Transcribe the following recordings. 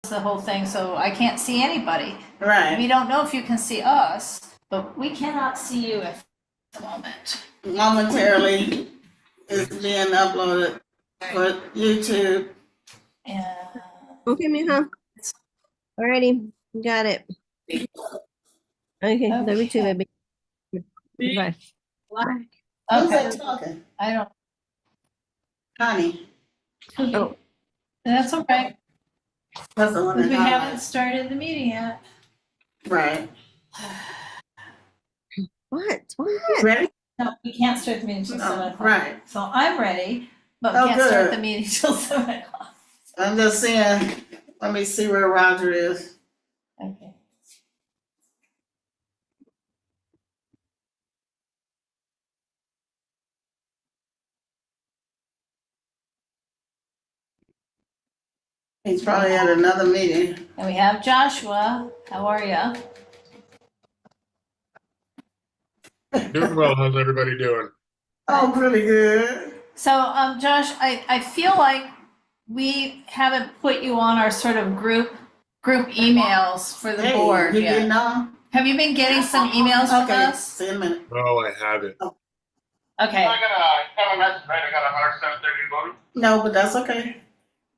the whole thing, so I can't see anybody. Right. We don't know if you can see us, but we cannot see you at the moment. Momentarily, it's being uploaded for YouTube. And Okay, mija. Alrighty, got it. Okay, love you too, Okay. baby. Bye. Who's okay, that talking? I don't, Connie. Oh. that's all right, That's the one because that we got haven't started the meeting yet. it. Right. What? Ready? No, we can't start the meeting till 7 o'clock. Right. So I'm ready, but we Oh, can't start good. the meeting till 7 o'clock. I'm just seeing, let me see where Roger is. Okay. He's probably at another meeting. And we have Joshua. How are you? Doing well. How's everybody doing? Oh, pretty good. So, Josh, I feel like we haven't put you on our sort of group emails for the board You yet. getting on? Have you been getting some emails from Okay, us? see you in a minute. No, I haven't. Okay. I got a message, right? I got a 107:30 voting. No, but that's okay.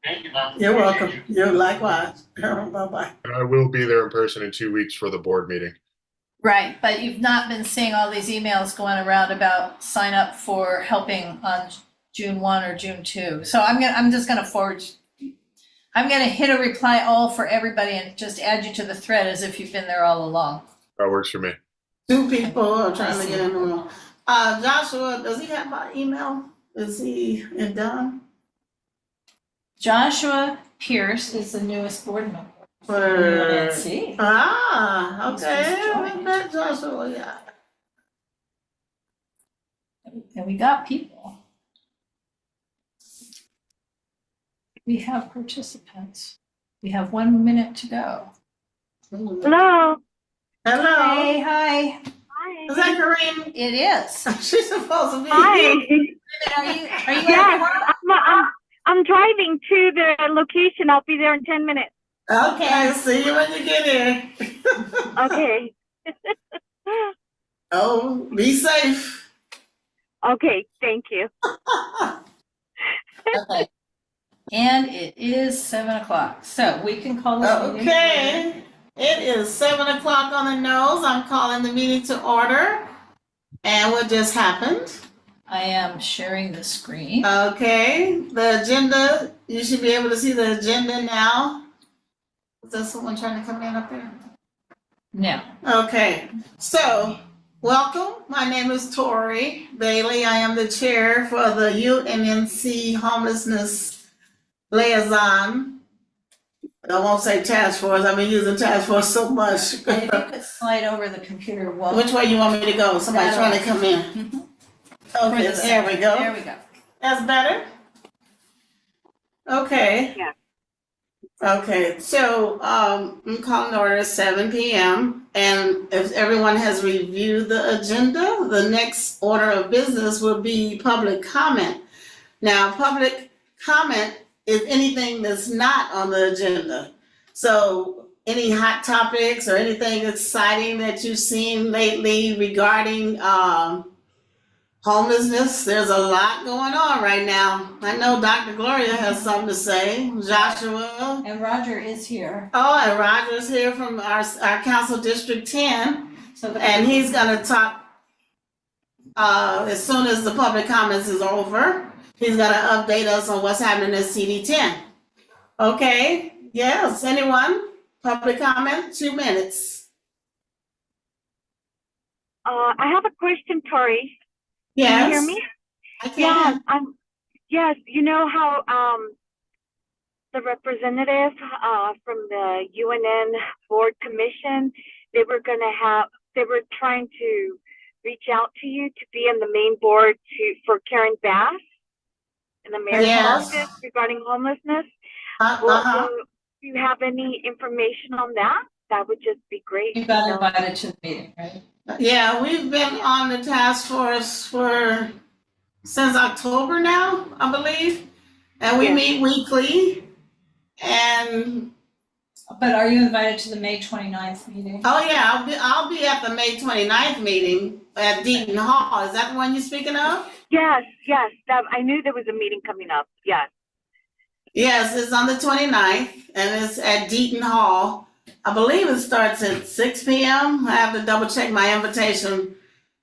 Thank you, ma'am. You're welcome. You're likewise. Bye-bye. And I will be there in person in 2 weeks for the board meeting. Right, but you've not been seeing all these emails going around about sign up for helping on June 1 or June 2. So I'm just gonna forward, I'm gonna hit a reply all for everybody and just add you to the thread as if you've been there all along. That works for me. 2 people are trying to get in the room. Joshua, does he have my email? Is he done? Joshua Pierce is the newest board member for For, UNNC. okay. He's just I joined. bet Joshua, yeah. And we got people. We have participants. We have 1 minute to go. Hello. Hello. Hey, hi. Hi. Is that Kareem? It is. She's supposed to be Hi. here. Are you Yes, I'm driving to the location. I'll be there in 10 minutes. Okay, see you when you get here. Okay. Oh, be safe. Okay, thank you. Okay. And it is 7 o'clock, so we can call this meeting. Okay, it is 7 o'clock on the nose. I'm calling the meeting to order. And what just happened? I am sharing the screen. Okay, the agenda, you should be able to see the agenda now. Is there someone trying to come in up there? No. Okay, so welcome. My name is Tori Bailey. I am the chair for the UNNC Homelessness Liaison. I won't say task force. I've been using task force so much. If you could slide over the computer wall. Which way you want me to go? Somebody's trying to come in. Mhm. Okay, For the there we go. There we go. That's better? Okay. Yeah. Okay, so I'm calling order 7 p.m. And if everyone has reviewed the agenda, the next order of business will be public comment. Now, public comment is anything that's not on the agenda. So any hot topics or anything exciting that you've seen lately regarding homelessness, there's a lot going on right now. I know Dr. Gloria has something to say. Joshua. And Roger is here. Oh, and Roger's here from our Council District 10. So And he's gonna talk as soon as the public comments is over. He's gonna update us on what's happening at CD 10. Okay, yes, anyone? Public comment, 2 minutes. I have a question, Tori. Yes. Can you hear me? I can. Yes, you know how the representative from the UNN board commission, they were trying to reach out to you to be in the main board for Karen Bass in the mayor's Yes. office regarding homelessness. Uh-huh. Do you have any information on that? That would just be great. you got invited to the meeting, right? Yeah, we've been on the task force since October now, I believe. And we Yeah. meet weekly. And But are you invited to the May 29th meeting? Oh, yeah, I'll be at the May 29th meeting at Deaton Hall. Is that the one you're speaking of? Yes, I knew there was a meeting coming up, yes. Yes, it's on the 29th and it's at Deaton Hall. I believe it starts at 6 p.m. I have to double check my invitation.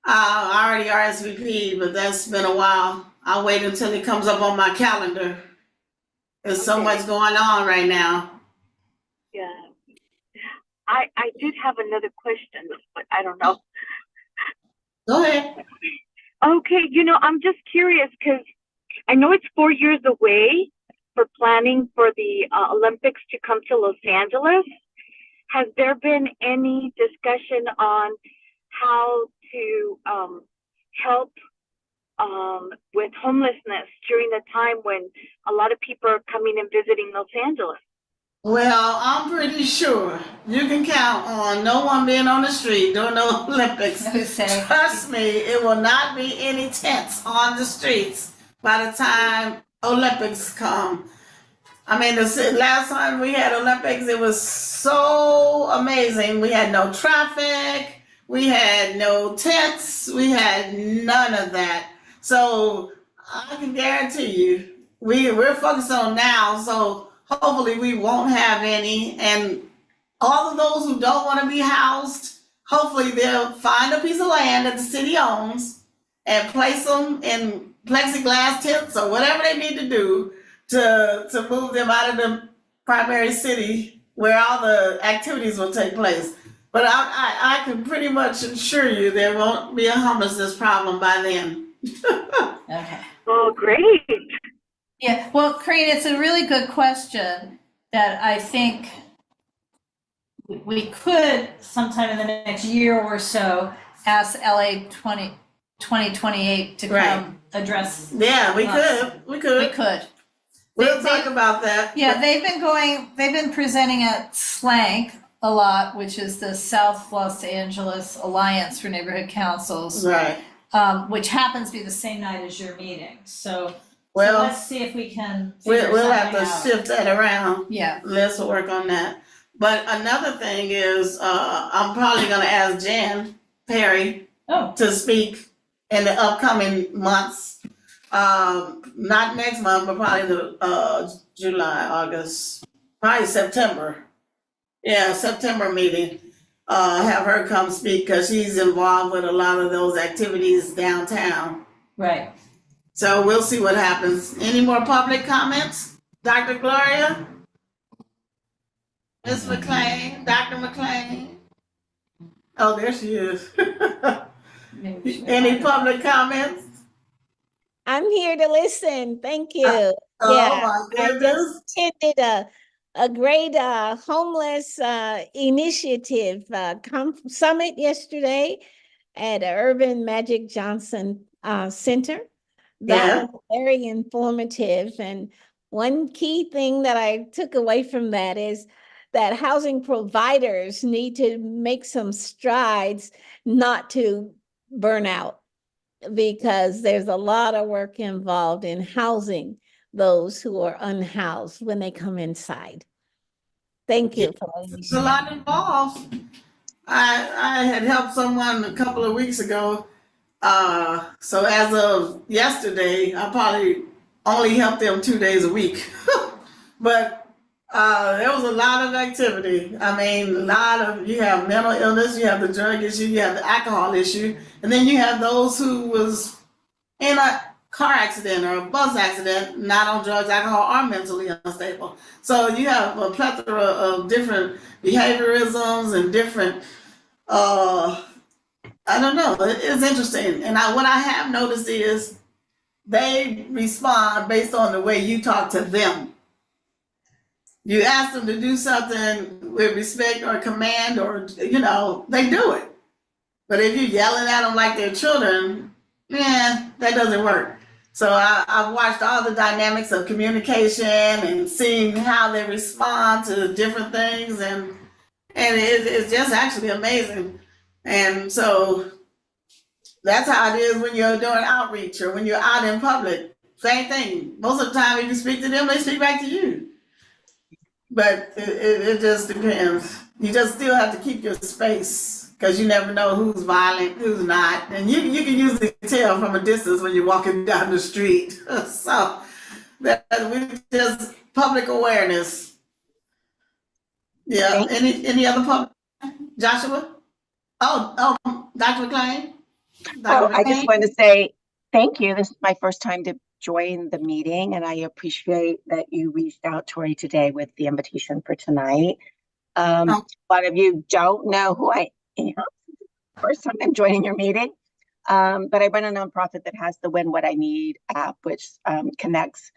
I already RSVP'd, but that's been a while. I'll wait until it comes up on my calendar. There's so Okay. much going on right now. Yeah. I did have another question, but I don't know. Go ahead. Okay, I'm just curious because I know it's 4 years away for planning for the Olympics to come to Los Angeles. Has there been any discussion on how to help with homelessness during the time when a lot of people are coming and visiting Los Angeles? Well, I'm pretty sure you can count on no one being on the street during the Olympics. Trust me, it will not be any tents on the streets by the time Olympics come. I mean, the last time we had Olympics, it was so amazing. We had no traffic, we had no tents, we had none of that. So I can guarantee you, we're focused on now, so hopefully we won't have any. And all of those who don't want to be housed, hopefully they'll find a piece of land that the city owns and place them in plexiglass tents or whatever they need to do to move them out of the primary city where all the activities will take place. But I can pretty much assure you there won't be a homelessness problem by then. Okay. Oh, great. Yeah, well, Karina, it's a really good question that I think we could sometime in the next year or so ask LA 2028 to Right. come address. Yeah, we us. could. We could. We'll They- talk about that. Yeah, they've been presenting at SLANC a lot, which is the South Los Angeles Alliance for Neighborhood Councils, Right. which happens to be the same night as your meeting. So Well, let's see if we can figure we'll have something to out. shift that around. Yeah, Let's work on that. But another thing is, I'm probably gonna ask Jan Perry oh, to speak in the upcoming months. Not next month, but probably the July, August, probably September. Yeah, September meeting. Have her come speak because she's involved with a lot of those activities downtown. right. So we'll see what happens. Any more public comments? Dr. Gloria? Ms. McLean? Dr. McLean? Oh, there she is. Maybe we should- Any public comments? I'm here to listen. Thank you. Oh, Yeah, my I goodness. just attended a great homeless initiative summit yesterday at Urban Magic Johnson Center. Yeah. That was very informative. And one key thing that I took away from that is that housing providers need to make some strides not to burn out, because there's a lot of work involved in housing those who are unhoused when they come inside. Thank you for letting me It's a lot involved. I had helped someone a couple of weeks ago. So as of yesterday, I probably only helped them 2 days a week. But there was a lot of activity. I mean, you have mental illness, you have the drug issue, you have the alcohol issue, and then you have those who was in a car accident or a bus accident, not on drugs, alcohol, or mentally unstable. So you have a plethora of different behaviorisms and different, I don't know, it's interesting. And what I have noticed is they respond based on the way you talk to them. You ask them to do something with respect or command or, they do it. But if you're yelling at them like they're children, that doesn't work. So I've watched all the dynamics of communication and seeing how they respond to different things. And it's just actually amazing. And so that's how it is when you're doing outreach or when you're out in public. Same thing. Most of the time, if you speak to them, they speak back to you. but it just depends. You just still have to keep your space because you never know who's violent, who's not, and you can usually tell from a distance when you're walking down the street. So that we just public awareness. Yeah. Any other public? Joshua? Dr. McLean? Oh, Dr. I just McLean? wanted to say thank you. This is my first time to join the meeting, and I appreciate that you reached out, Tori, today with the invitation for tonight. Oh. A lot of you don't know who I am. First time I'm joining your meeting. But I run a nonprofit that has the Win What I Need app, which connects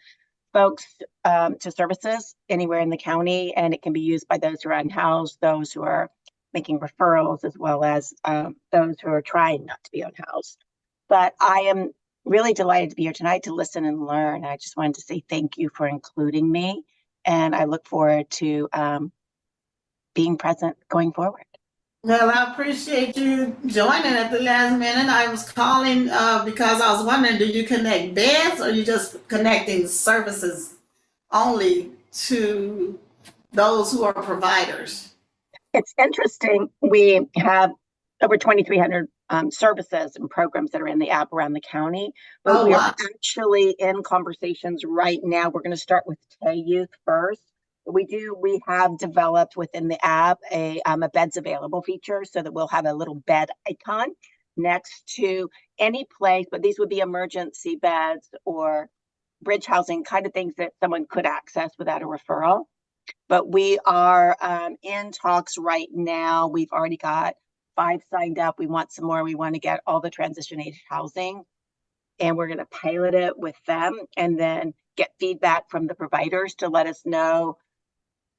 folks to services anywhere in the county, and it can be used by those who are unhoused, those who are making referrals, as well as those who are trying not to be unhoused. But I am really delighted to be here tonight to listen and learn. I just wanted to say thank you for including me, and I look forward to being present going forward. Well, I appreciate you joining at the last minute. I was calling because I was wondering, do you connect beds or you just connecting services only to those who are providers? It's interesting. We have over 2,300 services and programs that are in the app around the county, but we are actually in conversations right now. We're going to start with Tay Youth first. We have developed within the app a beds available feature so that we'll have a little bed icon next to any place, but these would be emergency beds or bridge housing, kind of things that someone could access without a referral. But we are in talks right now. We've already got 5 signed up. We want some more. We want to get all the transition age housing, and we're going to pilot it with them and then get feedback from the providers to let us know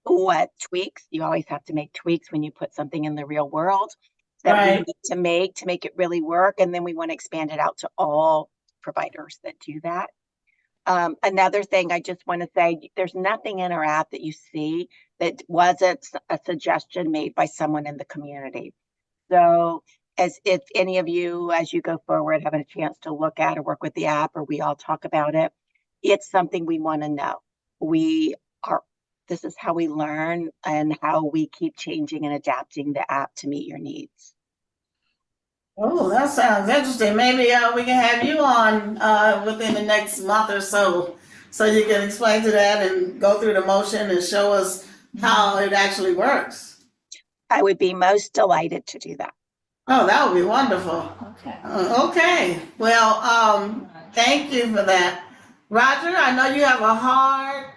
what tweaks. You always have to make tweaks when you put something in the real world that we need to make it really work. And then we want to expand it out to all providers that do that. Another thing I just want to say, there's nothing in our app that you see that wasn't a suggestion made by someone in the community. So as if any of you, as you go forward, have a chance to look at or work with the app, or we all talk about it, it's something we want to know. This is how we learn and how we keep changing and adapting the app to meet your needs. Oh, that sounds interesting. Maybe we can have you on within the next month or so you can explain to that and go through the motion and show us how it actually works. I would be most delighted to do that. Oh, that would be wonderful. Okay. Okay. Well, thank you for that. Roger, I know you have a hard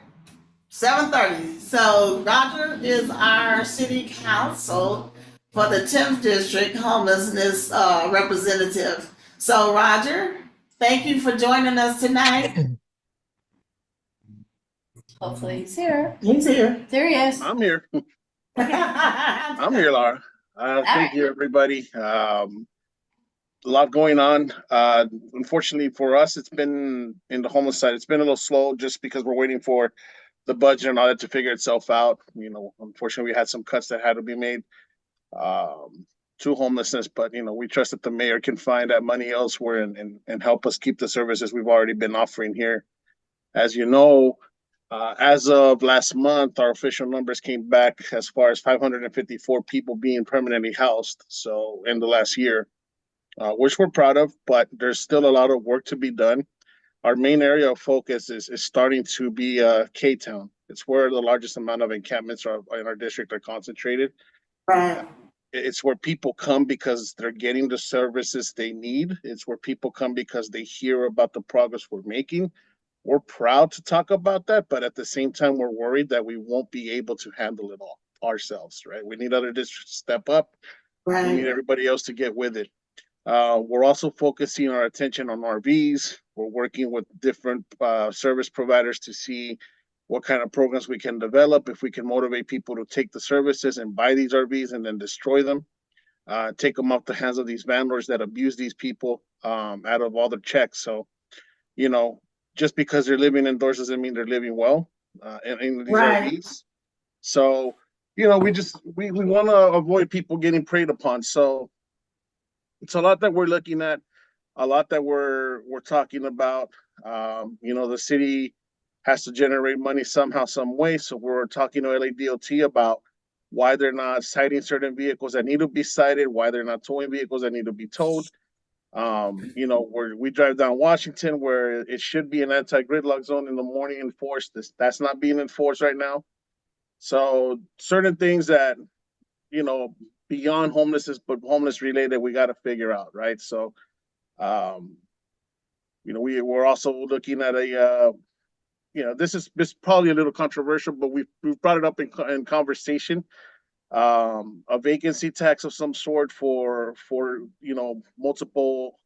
7:30. So Roger is our city council for the 10th district homelessness representative. So Roger, thank you for joining us tonight. Hopefully he's here. He's here. There he is. I'm here. I'm here, Laura. Thank you, everybody. A lot going on. Unfortunately for us, it's been in the homeless side. It's been a little slow just because we're waiting for the budget and all that to figure itself out. You know, unfortunately, we had some cuts that had to be made to homelessness, but you know, we trust that the mayor can find that money elsewhere and help us keep the services we've already been offering here. As you know, as of last month, our official numbers came back as far as 554 people being permanently housed. So in the last year, which we're proud of, but there's still a lot of work to be done. Our main area of focus is starting to be K-Town. It's where the largest amount of encampments in our district are concentrated. Right. It's where people come because they're getting the services they need. It's where people come because they hear about the progress we're making. We're proud to talk about that, but at the same time, we're worried that we won't be able to handle it all ourselves, right? We need other districts to step up. Right. We need everybody else to get with it. We're also focusing our attention on RVs. We're working with different service providers to see what kind of programs we can develop, if we can motivate people to take the services and buy these RVs and then destroy them, take them off the hands of these landlords that abuse these people out of all their checks. So, you know, just because they're living indoors doesn't mean they're living well in these RVs. So, you know, we want to avoid people getting preyed upon. So it's a lot that we're looking at, a lot that we're talking about. You know, the city has to generate money somehow, some way. So we're talking to LADOT about why they're not citing certain vehicles that need to be cited, why they're not towing vehicles that need to be towed. You know, where we drive down Washington, where it should be an anti-gridlock zone in the morning enforced. That's not being enforced right now. So certain things that, you know, beyond homelessness, but homeless related, we got to figure out, right? So, you know, we're also looking at a, you know, this is probably a little controversial, but we've brought it up in conversation. A vacancy tax of some sort for you know, multiple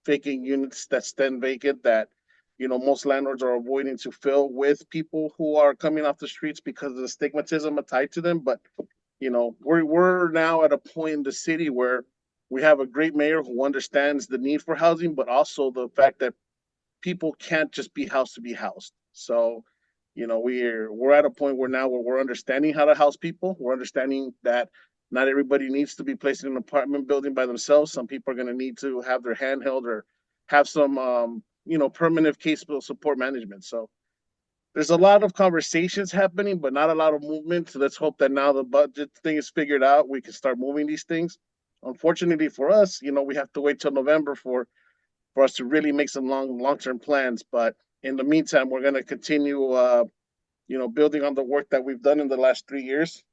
vacant units that stand vacant that, you know, most landlords are avoiding to fill with people who are coming off the streets because of the stigmatism tied to them. But, you know, we're now at a point in the city where we have a great mayor who understands the need for housing, but also the fact that people can't just be housed to be housed. So, you know, we're at a point where now where we're understanding how to house people. We're understanding that not everybody needs to be placed in an apartment building by themselves. Some people are going to need to have their hand held or have some, you know, permanent case support management. So there's a lot of conversations happening, but not a lot of movement. So let's hope that now the budget thing is figured out, we can start moving these things. Unfortunately for us, you know, we have to wait till November for us to really make some long-term plans. But in the meantime, we're going to continue, you know, building on the work that we've done in the last 3 years,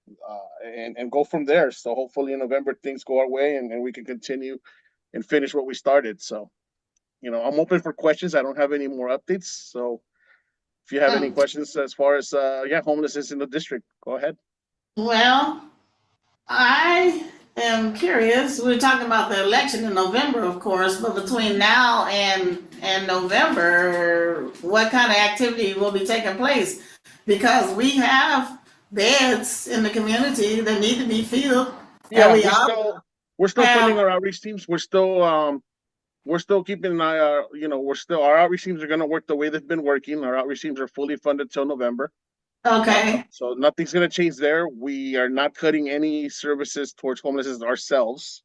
and go from there. So hopefully in November things go our way and we can continue and finish what we started. So, you know, I'm open for questions. I don't have any more updates. So if you have any questions as far as homelessness in the district, go ahead. Well, I am curious. We're talking about the election in November, of course, but between now and November, what kind of activity will be taking place? Because we have beds in the community that need to be filled. Yeah, have- we're still funding our outreach teams. We're still keeping an eye out. You know, our outreach teams are going to work the way they've been working. Our outreach teams are fully funded till November. Okay. So nothing's going to change there. We are not cutting any services towards homelessness ourselves.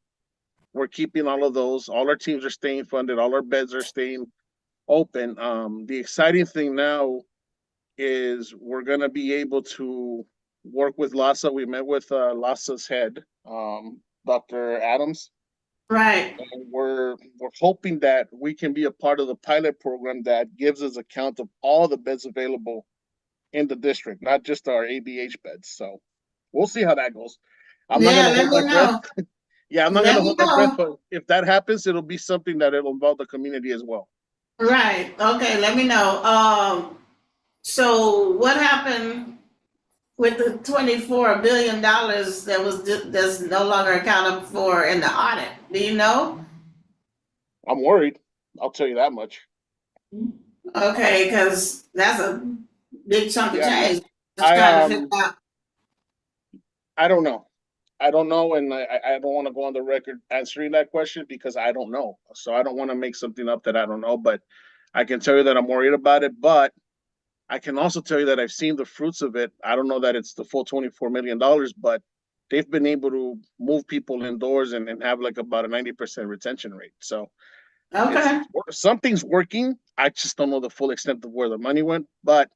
We're keeping all of those. All our teams are staying funded. All our beds are staying open. The exciting thing now is we're going to be able to work with LASA. We met with LASA's head, Dr. Adams. Right. And we're hoping that we can be a part of the pilot program that gives us a count of all the beds available in the district, not just our ABH beds. So we'll see how that goes. I'm not gonna hold my breath. Yeah, I'm not gonna hold my breath, but if that happens, it'll be something that it'll involve the community as well. Right. Okay. Let me know. So what happened with the $24 billion that's no longer accounted for in the audit? Do you know? I'm worried. I'll tell you that much. Okay, because that's a big chunk of change. I don't know. I don't know, and I don't want to go on the record answering that question because I don't know. So I don't want to make something up that I don't know, but I can tell you that I'm worried about it. But I can also tell you that I've seen the fruits of it. I don't know that it's the full $24 million, but they've been able to move people indoors and have like about a 90% retention rate. So something's working. I just don't know the full extent of where the money went, but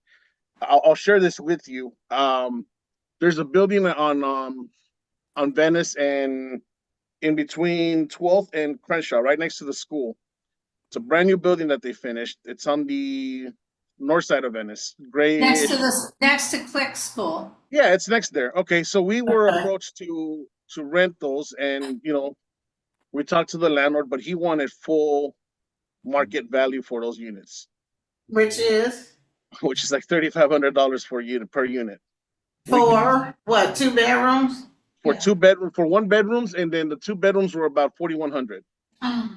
I'll share this with you. There's a building on Venice and in between 12th and Crenshaw, right next to the school. It's a brand new building that they finished. It's on the north side of Venice. Next to Click School. Yeah, it's next there. Okay, so we were approached to rent those, and you know, we talked to the landlord, but he wanted full market value for those units, which is like $3,500 per unit. For what? 2 bedrooms? For 1 bedrooms, and then the 2 bedrooms were about $4,100.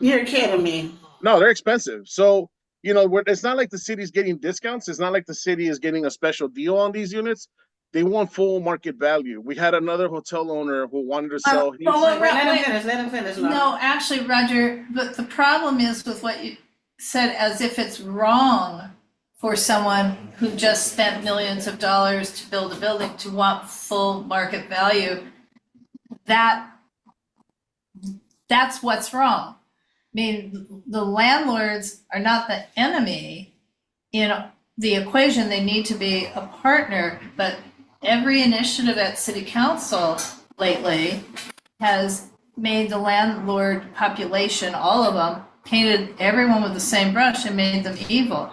You're kidding me. No, they're expensive. So, you know, it's not like the city's getting discounts. It's not like the city is getting a special deal on these units. They want full market value. We had another hotel owner who wanted to sell. Let him finish. No, actually, Roger, but the problem is with what you said, as if it's wrong for someone who just spent millions of dollars to build a building to want full market value. That's what's wrong. I mean, the landlords are not the enemy. You know, the equation, they need to be a partner, but every initiative at city council lately has made the landlord population, all of them, painted everyone with the same brush and made them evil.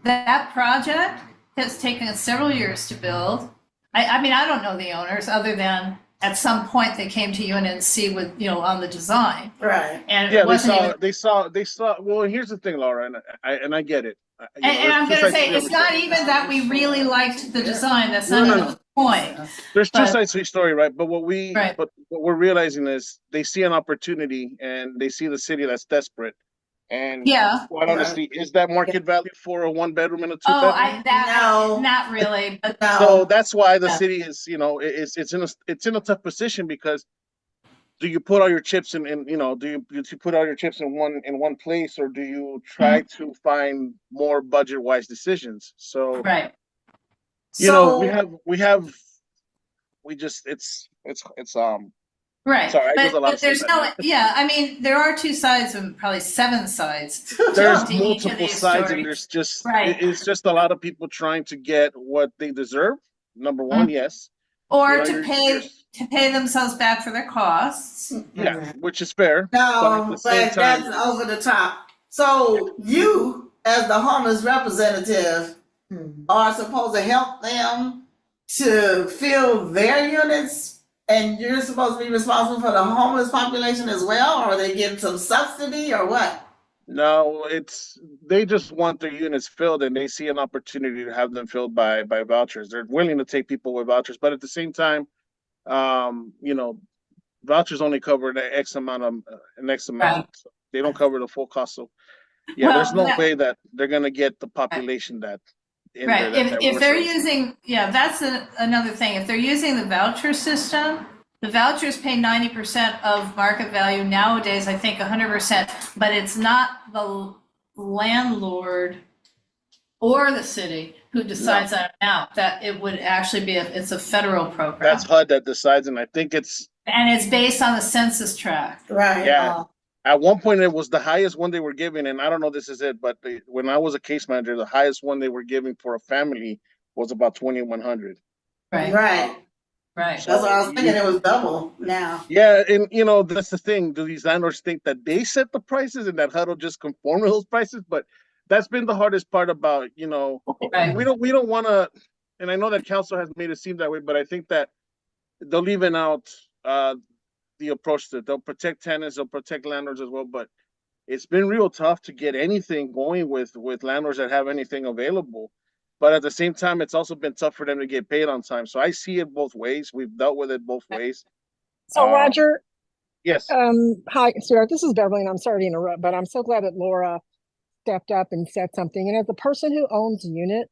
That project has taken us several years to build. I mean, I don't know the owners other than at some point they came to UNNC with, on the design. Right. And Yeah, it wasn't even, they saw, well, and here's the thing, Laura, and I get it. and I'm gonna say, it's not even that we really liked the design, that's not No, even the point. There's two But- sides to the story, right? But Right. but what we're realizing is they see an opportunity and they see the city that's desperate. And Yeah. quite honestly, is that market value for a 1 bedroom and a 2 bedroom? No. Not really, but So that's why the Yeah. city is, it's in a tough position because do you put all your chips in, do you put all your chips in one place, or do you try to find more budget wise decisions? So, right. we just, it's Right, sorry, I goes a lot but of there's stuff no, like yeah, I mean, there are two sides and probably seven sides. there's to each of multiple these sides, stories. and there's just, Right. it's just a lot of people trying to get what they deserve. Number one, yes. Or You know, to you're- pay themselves back for their costs. Yeah, which is fair. No, at the but same time, that's over the top. So you, as the homeless representative, are supposed to help them to fill their units, and you're supposed to be responsible for the homeless population as well, or are they getting some subsidy or what? No, they just want their units filled, and they see an opportunity to have them filled by vouchers. They're willing to take people with vouchers, but at the same time, vouchers only cover an X amount. Right. So they don't cover the full cost. So yeah, Well, there's no that- way that they're gonna get the population that in there. Right, That if we're they're servicing. using, that's another thing, if they're using the voucher system, the vouchers pay 90% of market value nowadays, I think 100%, but it's not the landlord or the city who decides that amount, that it would actually be, it's a federal program. That's HUD that decides, and I think it's And it's based on the census tract. Right. Yeah. At one point, it was the highest one they were giving, and I don't know if this is it, but when I was a case manager, the highest one they were giving for a family was about 2,100. Right, Right. right. That's what I was thinking. It was double now. Yeah, and that's the thing. Do these landlords think that they set the prices and that HUD will just conform to those prices? But that's been the hardest part about, Right. we don't want to, and I know that council has made it seem that way, but I think that they'll even out the approach that they'll protect tenants, they'll protect landlords as well. But it's been real tough to get anything going with landlords that have anything available. But at the same time, it's also been tough for them to get paid on time. So I see it both ways. We've dealt with it both ways. So Roger, Yes. hi, sweetheart. This is Beverly, and I'm sorry to interrupt, but I'm so glad that Laura stepped up and said something. And as a person who owns units,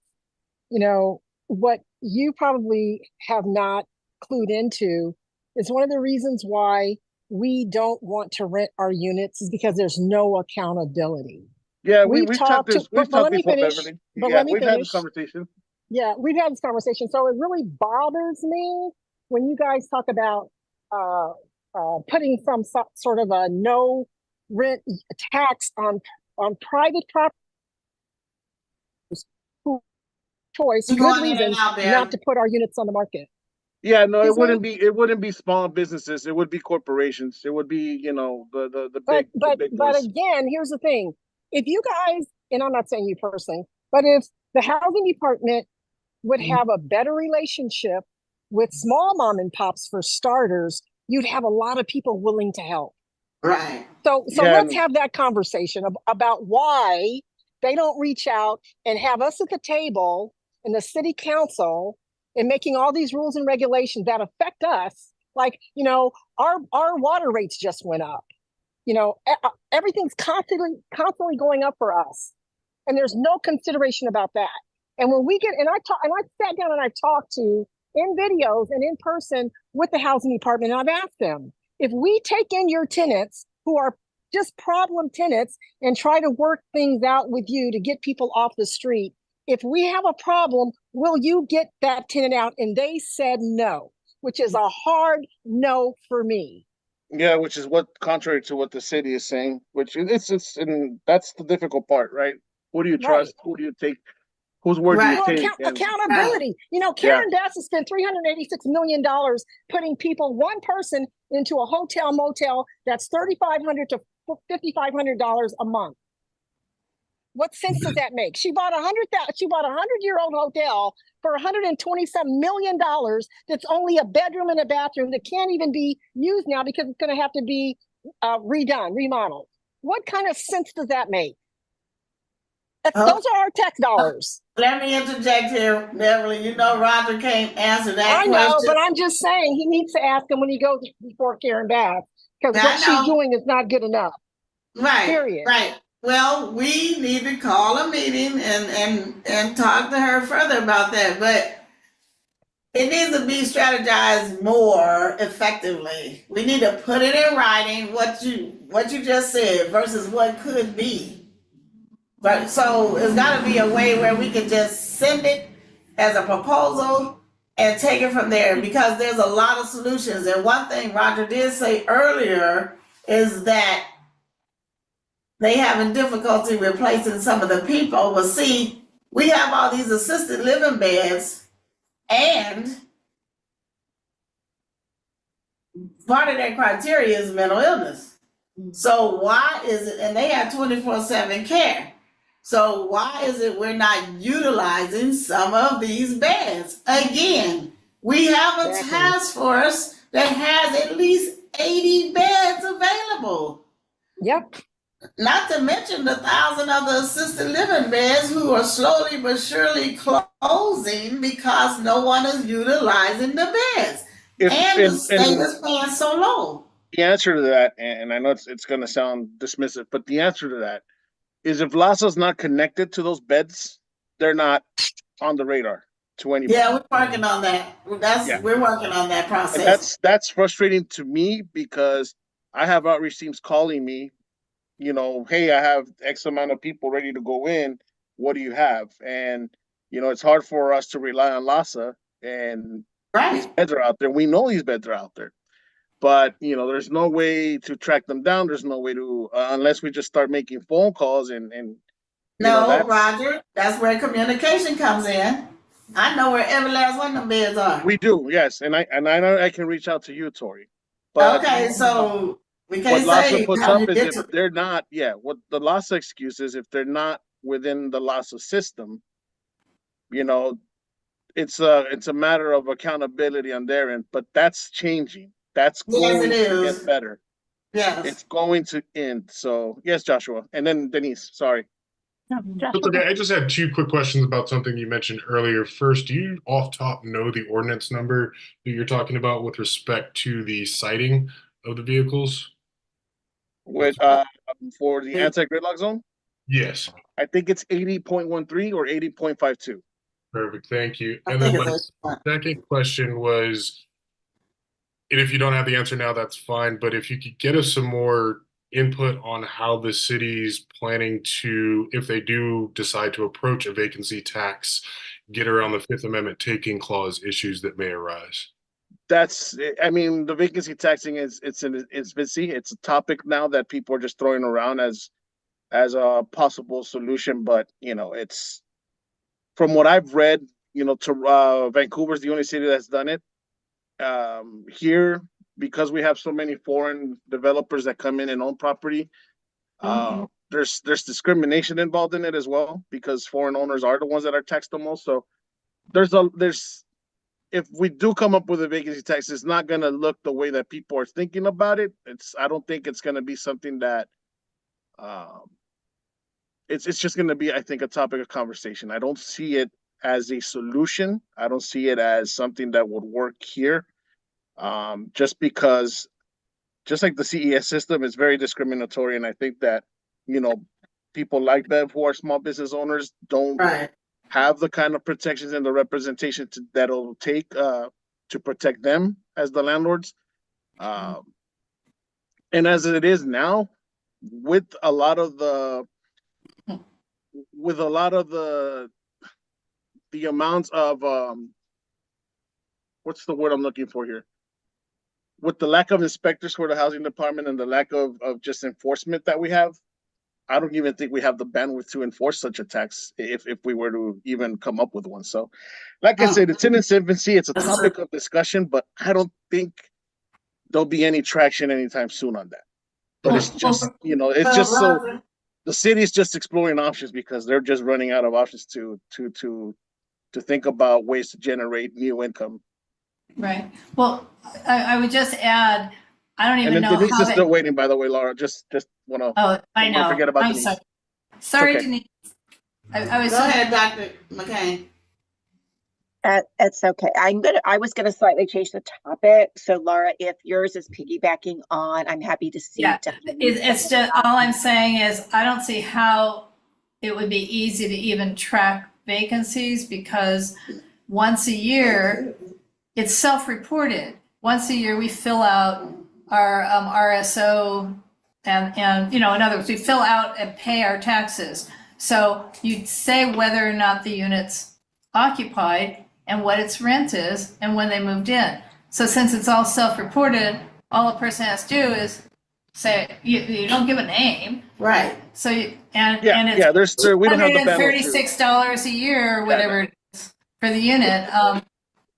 what you probably have not clued into is one of the reasons why we don't want to rent our units is because there's no accountability. Yeah, We've we've talked talked to- this. We've but let talked me before, finish. Beverly. But Yeah, let me we've had finish. this conversation. Yeah, we've had this conversation. So it really bothers me when you guys talk about putting some sort of a no rent tax on private property. Choice, You're good going in and reason out there. not to put our units on the market. Yeah, no, Excuse it wouldn't be small businesses. It would be corporations. It would be, the But big but boys. again, here's the thing: if you guys, and I'm not saying you personally, but if the housing department would have a better relationship with small mom and pops for starters, you'd have a lot of people willing to help. Right. So Yeah, let's and- have that conversation about why they don't reach out and have us at the table in the city council and making all these rules and regulations that affect us. Like, our water rates just went up. Everything's constantly going up for us. And there's no consideration about that. And when we get, and I sat down and I talked to in videos and in person with the housing department, and I've asked them, if we take in your tenants who are just problem tenants and try to work things out with you to get people off the street, if we have a problem, will you get that tenant out? And they said no, which is a hard no for me. Yeah, which is contrary to what the city is saying, which and that's the difficult part, right? Who do you trust? Who do you take? whose word do you Right. Well, take? And accountability. You know, yeah, Karen Bass has spent $386 million putting people, one person, into a hotel motel that's $3,500 to $5,500 a month. What sense does that make? She bought a 100-year-old hotel for $120-some million that's only a bedroom and a bathroom that can't even be used now because it's going to have to be redone, remodeled. What kind of sense does that make? Oh. Those are our tax dollars. Let me interject here, Beverly. You know Roger can't answer that I question. know, but I'm just saying he needs to ask him when he goes before Karen Bass because I what she's know. doing is not good enough. Right. Period. Right. Well, we need to call a meeting and talk to her further about that. But it needs to be strategized more effectively. We need to put it in writing what you just said versus what could be. But so it's got to be a way where we can just send it as a proposal and take it from there, because there's a lot of solutions. And one thing Roger did say earlier is that they having difficulty replacing some of the people. But see, we have all these assisted living beds, and part of that criteria is mental illness. So why is it, and they have 24/7 care. So why is it we're not utilizing some of these beds? Again, we have a Exactly. task force that has at least 80 beds available. Yep. Not to mention the 1,000 other assisted living beds who are slowly but surely closing because no one is utilizing the beds. And the state is paying so low. the answer to that, and I know it's going to sound dismissive, but the answer to that is if LASA's not connected to those beds, they're not on the radar to anybody. Yeah, we're working on that. We're working on that And process. that's frustrating to me because I have outreach teams calling me, hey, I have X amount of people ready to go in. What do you have? And it's hard for us to rely on LASA, and these Right. beds are out there. We know these beds are out there. But there's no way to track them down. There's no way to unless we just start making phone calls and No, Roger, that's where communication comes in. I know where every last one of them beds are. we do, yes, and I know I can reach out to you, Tori. But Okay, so we what can't LASA say puts how up you is get if to. they're not, what the LASA excuse is if they're not within the LASA system, it's a matter of accountability on their end. But that's changing. That's Yes, going it to is. get better. Yes. It's going to end. So yes, Joshua, and then Denise. Sorry. That's okay. I just had two quick questions about something you mentioned earlier. First, do you off top know the ordinance number that you're talking about with respect to the sighting of the vehicles? With for the anti-gridlock zone? Yes. I think it's 80.13 or 80.52. Perfect. Thank you. And then my second question was, and if you don't have the answer now, that's fine. But if you could get us some more input on how the city's planning to, if they do decide to approach a vacancy tax, get around the Fifth Amendment taking clause issues that may arise. The vacancy taxing it's busy. It's a topic now that people are just throwing around as a possible solution. But it's from what I've read, Vancouver's the only city that's done it. Here, because we have so many foreign developers that come in and own property, there's discrimination involved in it as well, because foreign owners are the ones that are taxed the most. So if we do come up with a vacancy tax, it's not going to look the way that people are thinking about it. I don't think it's going to be something that it's just going to be, I think, a topic of conversation. I don't see it as a solution. I don't see it as something that would work here. Just because, just like the CES system is very discriminatory, and I think that people like Bev who are small business owners don't have the kind of protections and the representation that'll take to protect them as the landlords. And as it is now, with a lot of the amounts of what's the word I'm looking for here? With the lack of inspectors for the housing department and the lack of just enforcement that we have, I don't even think we have the bandwidth to enforce such a tax if we were to even come up with one. So, like I said, it's in its infancy. It's a topic of discussion, but I don't think there'll be any traction anytime soon on that. But it's just, it's just so the city is just exploring options because they're just running out of options to think about ways to generate new income. Right. Well, I would just add, I don't even And know then Denise how is they. still waiting, by the way, Laura. Just want to. Oh, I don't know. forget about I'm Denise. sorry. Sorry, okay. Denise. I was. Go ahead, Dr. McCain. It's okay. I was gonna slightly change the topic. So Laura, if yours is piggybacking on, I'm happy to see. Yeah, it's just, all I'm saying is, I don't see how it would be easy to even track vacancies because once a year, it's self-reported. Once a year, we fill out our RSO and, in other words, we fill out and pay our taxes. So you say whether or not the unit's occupied and what its rent is and when they moved in. So since it's all self-reported, all a person has to do is say, you don't give a name. Right. So, we it's don't have the bandwidth to. $136 a year or whatever it is for the unit.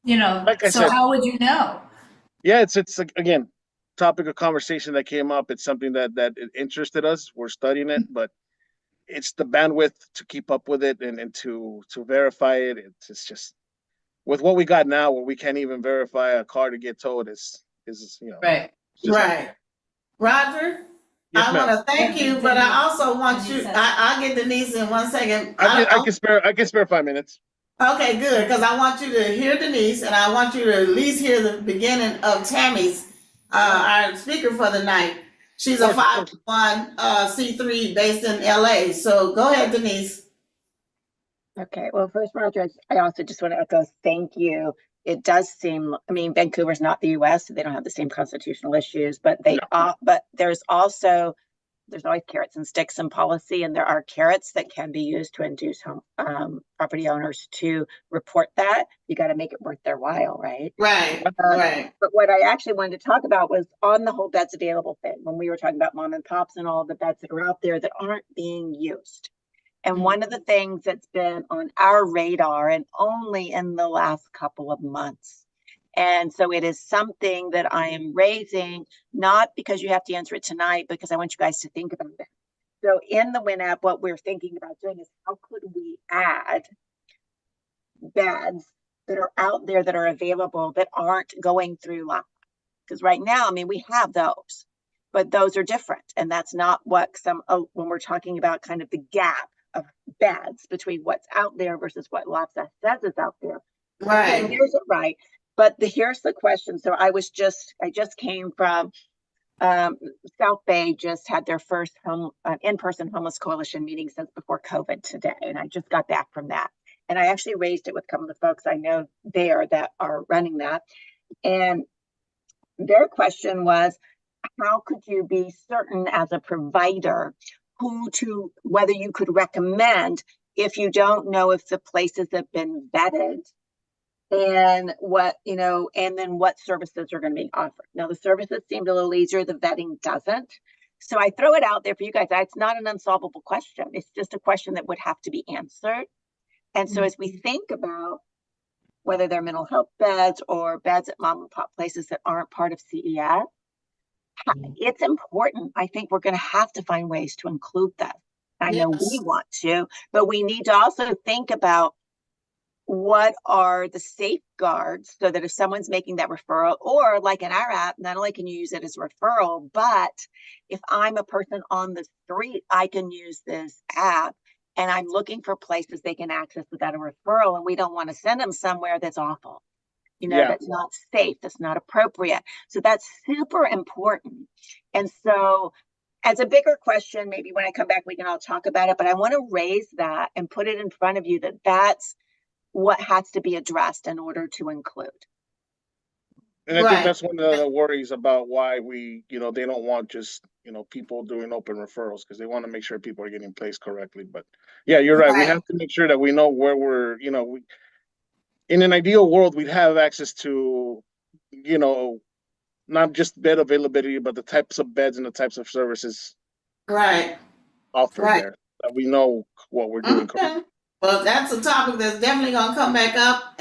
Like I so said, how would you know? Yeah, it's again, topic of conversation that came up. It's something that it interested us. We're studying it, but it's the bandwidth to keep up with it and to verify it. It's just with what we got now, where we can't even verify a car to get towed is Right. Right. Roger, Yes, I ma'am. want to thank you, but I also want you, I'll get Denise in 1 second. I can spare 5 minutes. Okay, good, because I want you to hear Denise, and I want you to at least hear the beginning of Tammy's, our speaker for the night. She's a 501c3 based in LA. So go ahead, Denise. Okay, well, first, Roger, I also just want to echo thank you. It does seem, I mean, Vancouver's not the US, so they don't have the same constitutional issues, but but there's always carrots and sticks in policy, and there are carrots that can be used to induce property owners to report that. You got to make it worth their while, right? Right, right. But what I actually wanted to talk about was on the whole beds available thing, when we were talking about mom and pops and all the beds that are out there that aren't being used. And one of the things that's been on our radar, and only in the last couple of months, and so it is something that I am raising, not because you have to answer it tonight, because I want you guys to think about it. So in the WINAP, what we're thinking about doing is how could we add beds that are out there that are available that aren't going through lock? Because right now, I mean, we have those, but those are different. And that's not what when we're talking about kind of the gap of beds between what's out there versus what LAFSA says is out there. Right. Here's it right. But here's the question. So I just came from South Bay, just had their first in-person homeless coalition meeting since before COVID today. And I just got back from that. And I actually raised it with a couple of folks I know there that are running that. And their question was, how could you be certain as a provider whether you could recommend if you don't know if the places have been vetted and and then what services are going to be offered. Now, the services seemed a little easier, the vetting doesn't. So I throw it out there for you guys. It's not an unsolvable question. It's just a question that would have to be answered. And so as we think about whether they're mental health beds or beds at mom and pop places that aren't part of CES, it's important. I think we're going to have to find ways to include that. I know we want to, but we need to also think about what are the safeguards so that if someone's making that referral, or like in our app, not only can you use it as a referral, but if I'm a person on the street, I can use this app and I'm looking for places they can access without a referral, and we don't want to send them somewhere that's awful. That's not safe, that's not appropriate. So that's super important. And so as a bigger question, maybe when I come back, we can all talk about it, but I want to raise that and put it in front of you that's what has to be addressed in order to include. And I think that's one of the worries about why we, they don't want just, people doing open referrals, because they want to make sure people are getting placed correctly. But yeah, you're right. We have to make sure that we know where we're, in an ideal world, we'd have access to, not just bed availability, but the types of beds and the types of services. Right. offered Right. there, that we know what we're doing. Okay. Well, that's a topic that's definitely gonna come back up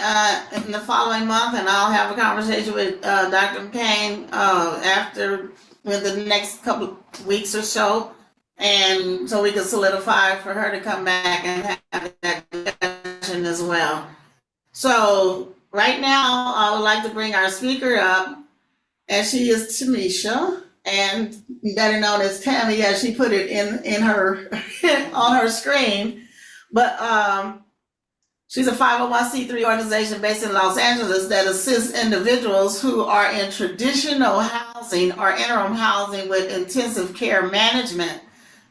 in the following month, and I'll have a conversation with Dr. McCain after with the next couple weeks or so, and so we can solidify for her to come back and have that discussion as well. So right now, I would like to bring our speaker up, and she is Tamisha, and better known as Tammy, as she put it in her on her screen. But she's a 501c3 organization based in Los Angeles that assists individuals who are in traditional housing or interim housing with intensive care management,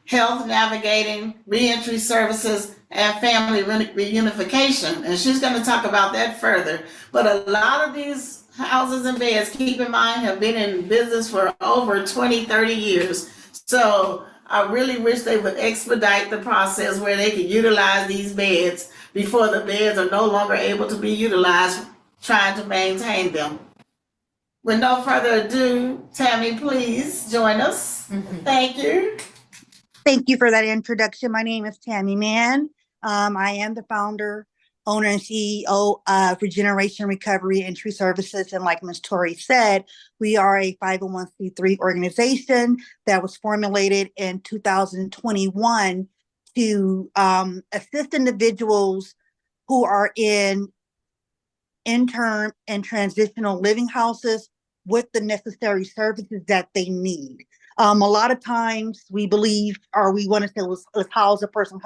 health navigating, reentry services, and family reunification. And she's going to talk about that further. But a lot of these houses and beds, keep in mind, have been in business for over 20, 30 years. So I really wish they would expedite the process where they can utilize these beds before the beds are no longer able to be utilized, trying to maintain them. With no further ado, Tammy, please join us. Thank you. Thank you for that introduction. My name is Tammy Mann. I am the founder, owner, and CEO of Regeneration Recovery and Tree Services. And like Ms. Tori said, we are a 501c3 organization that was formulated in 2021 to assist individuals who are in interim and transitional living houses with the necessary services that they need. A lot of times we believe, or we want to say, let's house a person.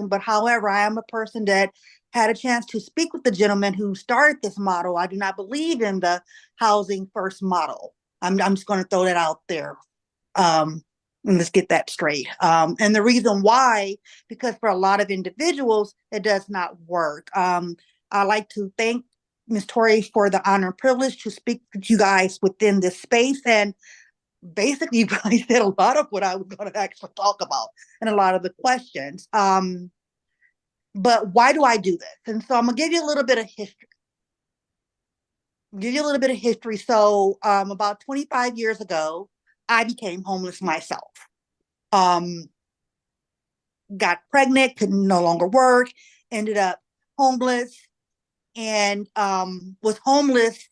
But however, I am a person that had a chance to speak with the gentleman who started this model. I do not believe in the housing first model. I'm just going to throw that out there. And let's get that straight. And the reason why, because for a lot of individuals, it does not work. I like to thank Ms. Tori for the honor and privilege to speak to you guys within this space. And basically, you guys said a lot of what I was going to actually talk about and a lot of the questions. But why do I do this? And so I'm going to give you a little bit of history. So about 25 years ago, I became homeless myself. Got pregnant, could no longer work, ended up homeless, and was homeless.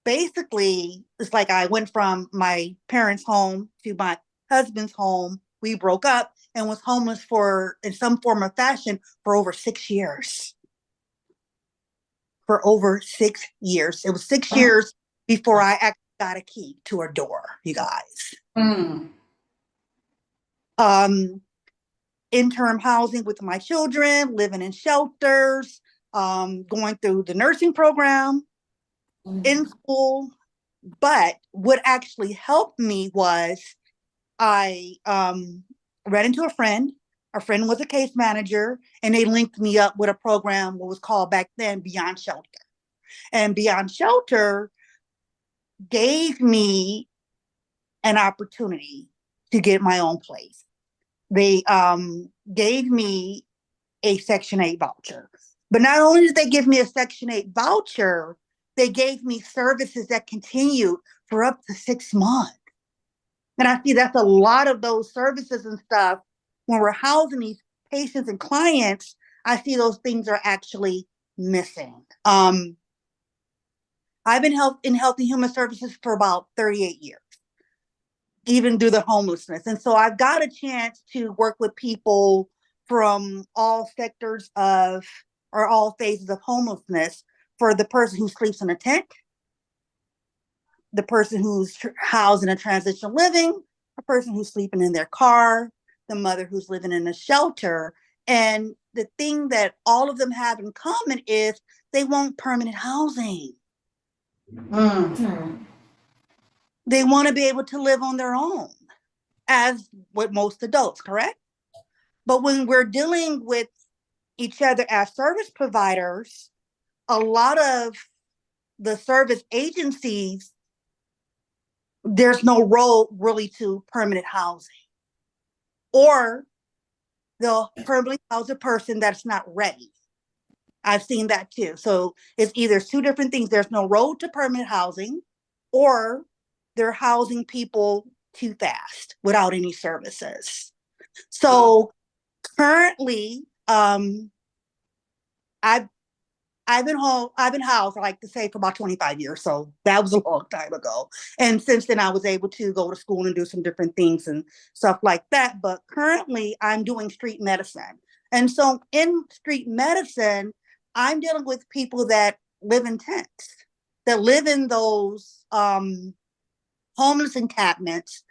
Basically, it's like I went from my parents' home to my husband's home. We broke up and was homeless in some form or fashion for over 6 years. For over 6 years. It was 6 years before I actually got a key to a door, you guys. Interim housing with my children, living in shelters, going through the nursing program, in school. But what actually helped me was I ran into a friend. A friend was a case manager, and they linked me up with a program, what was called back then Beyond Shelter. And Beyond Shelter gave me an opportunity to get my own place. They gave me a Section 8 voucher. But not only did they give me a Section 8 voucher, they gave me services that continued for up to 6 months. And I see that's a lot of those services and stuff. When we're housing these patients and clients, I see those things are actually missing. I've been in Health and Human Services for about 38 years, even through the homelessness. And so I've got a chance to work with people from all sectors or all phases of homelessness, for the person who sleeps in a tent, the person who's housed in a transitional living, a person who's sleeping in their car, the mother who's living in a shelter. And the thing that all of them have in common is they want permanent housing. They want to be able to live on their own, as with most adults, correct? But when we're dealing with each other as service providers, a lot of the service agencies, there's no role really to permanent housing. Or they'll permanently house a person that's not ready. I've seen that too. So it's either 2 different things. There's no road to permanent housing, or they're housing people too fast without any services. So currently, I've been housed, I like to say, for about 25 years. So that was a long time ago. And since then, I was able to go to school and do some different things and stuff like that. But currently, I'm doing street medicine. And so in street medicine, I'm dealing with people that live in tents, that live in those homeless encampments.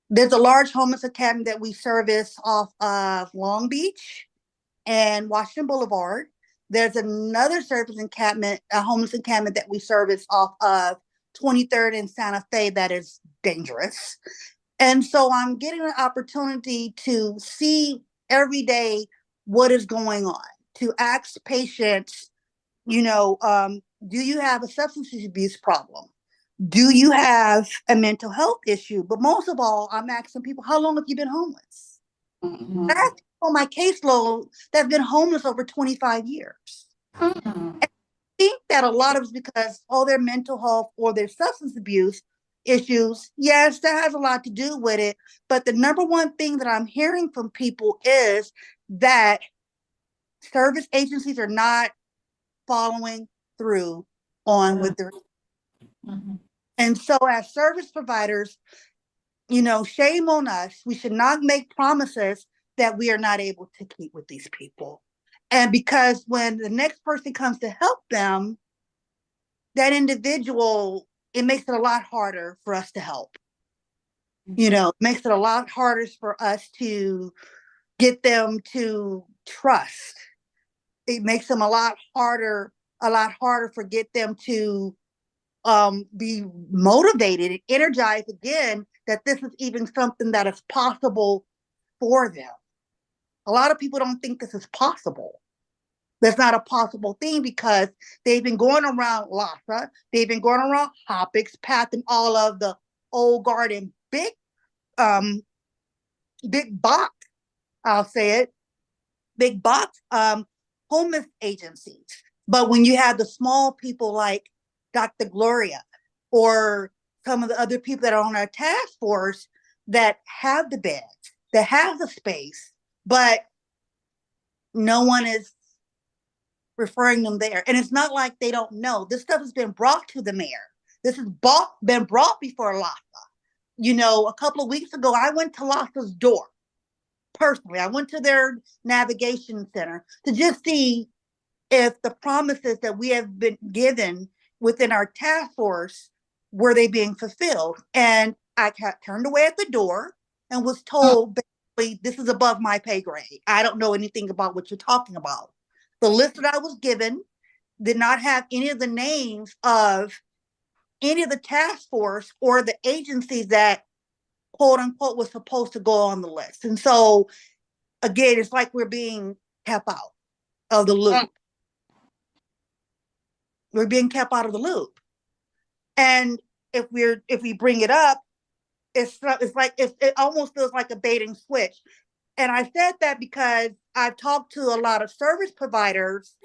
There's a large homeless encampment that we service off of Long Beach and Washington Boulevard. There's another service encampment, a homeless encampment that we service off of 23rd and Santa Fe that is dangerous. And so I'm getting an opportunity to see every day what is going on, to ask patients, you know, do you have a substance abuse problem? Do you have a mental health issue? But most of all, I'm asking people, how long have you been homeless? Mm-hmm. I have people on my caseload that have been homeless over 25 years. Mm-hmm. I think that a lot of it's because all their mental health or their substance abuse issues, yes, that has a lot to do with it. But the number one thing that I'm hearing from people is that service agencies are not following through on with their. Mhm. And so as service providers, you know, shame on us. We should not make promises that we are not able to keep with these people. And because when the next person comes to help them, that individual, it makes it a lot harder for us to help. You know, it makes it a lot harder for us to get them to trust. It makes them a lot harder for get them to be motivated and energized again that this is even something that is possible for them. A lot of people don't think this is possible. That's not a possible thing because they've been going around LASA, they've been going around Hoppix, passing all of the old guard and big box, I'll say it, big box homeless agencies. But when you have the small people like Dr. Gloria or some of the other people that are on our task force that have the beds, that have the space, but no one is referring them there. And it's not like they don't know. This stuff has been brought to the mayor. This has been brought before LASA. You know, a couple of weeks ago, I went to LASA's door. Personally, I went to their navigation center to just see if the promises that we have been given within our task force, were they being fulfilled? And I got turned away at the door and was told, basically, this is above my pay grade. I don't know anything about what you're talking about. The list that I was given did not have any of the names of any of the task force or the agencies that, quote unquote, was supposed to go on the list. And so, again, it's like we're being kept out of the loop. We're being kept out of the loop. And if we bring it up, it almost feels like a bait and switch. And I said that because I've talked to a lot of service providers,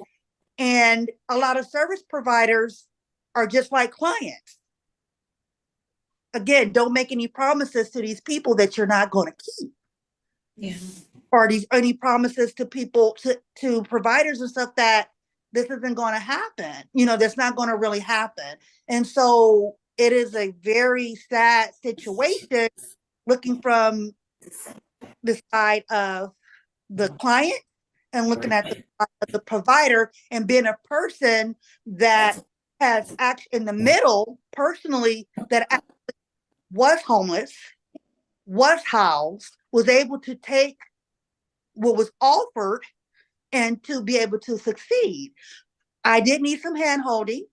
and a lot of service providers are just like clients. Again, don't make any promises to these people that you're not going to keep. Yeah. Or any promises to people, to providers and stuff that this isn't going to happen. You know, that's not going to really happen. And so it is a very sad situation looking from the side of the client and looking at the side of the provider, and being a person that has actually in the middle personally that actually was homeless, was housed, was able to take what was offered and to be able to succeed. I did need some hand holding.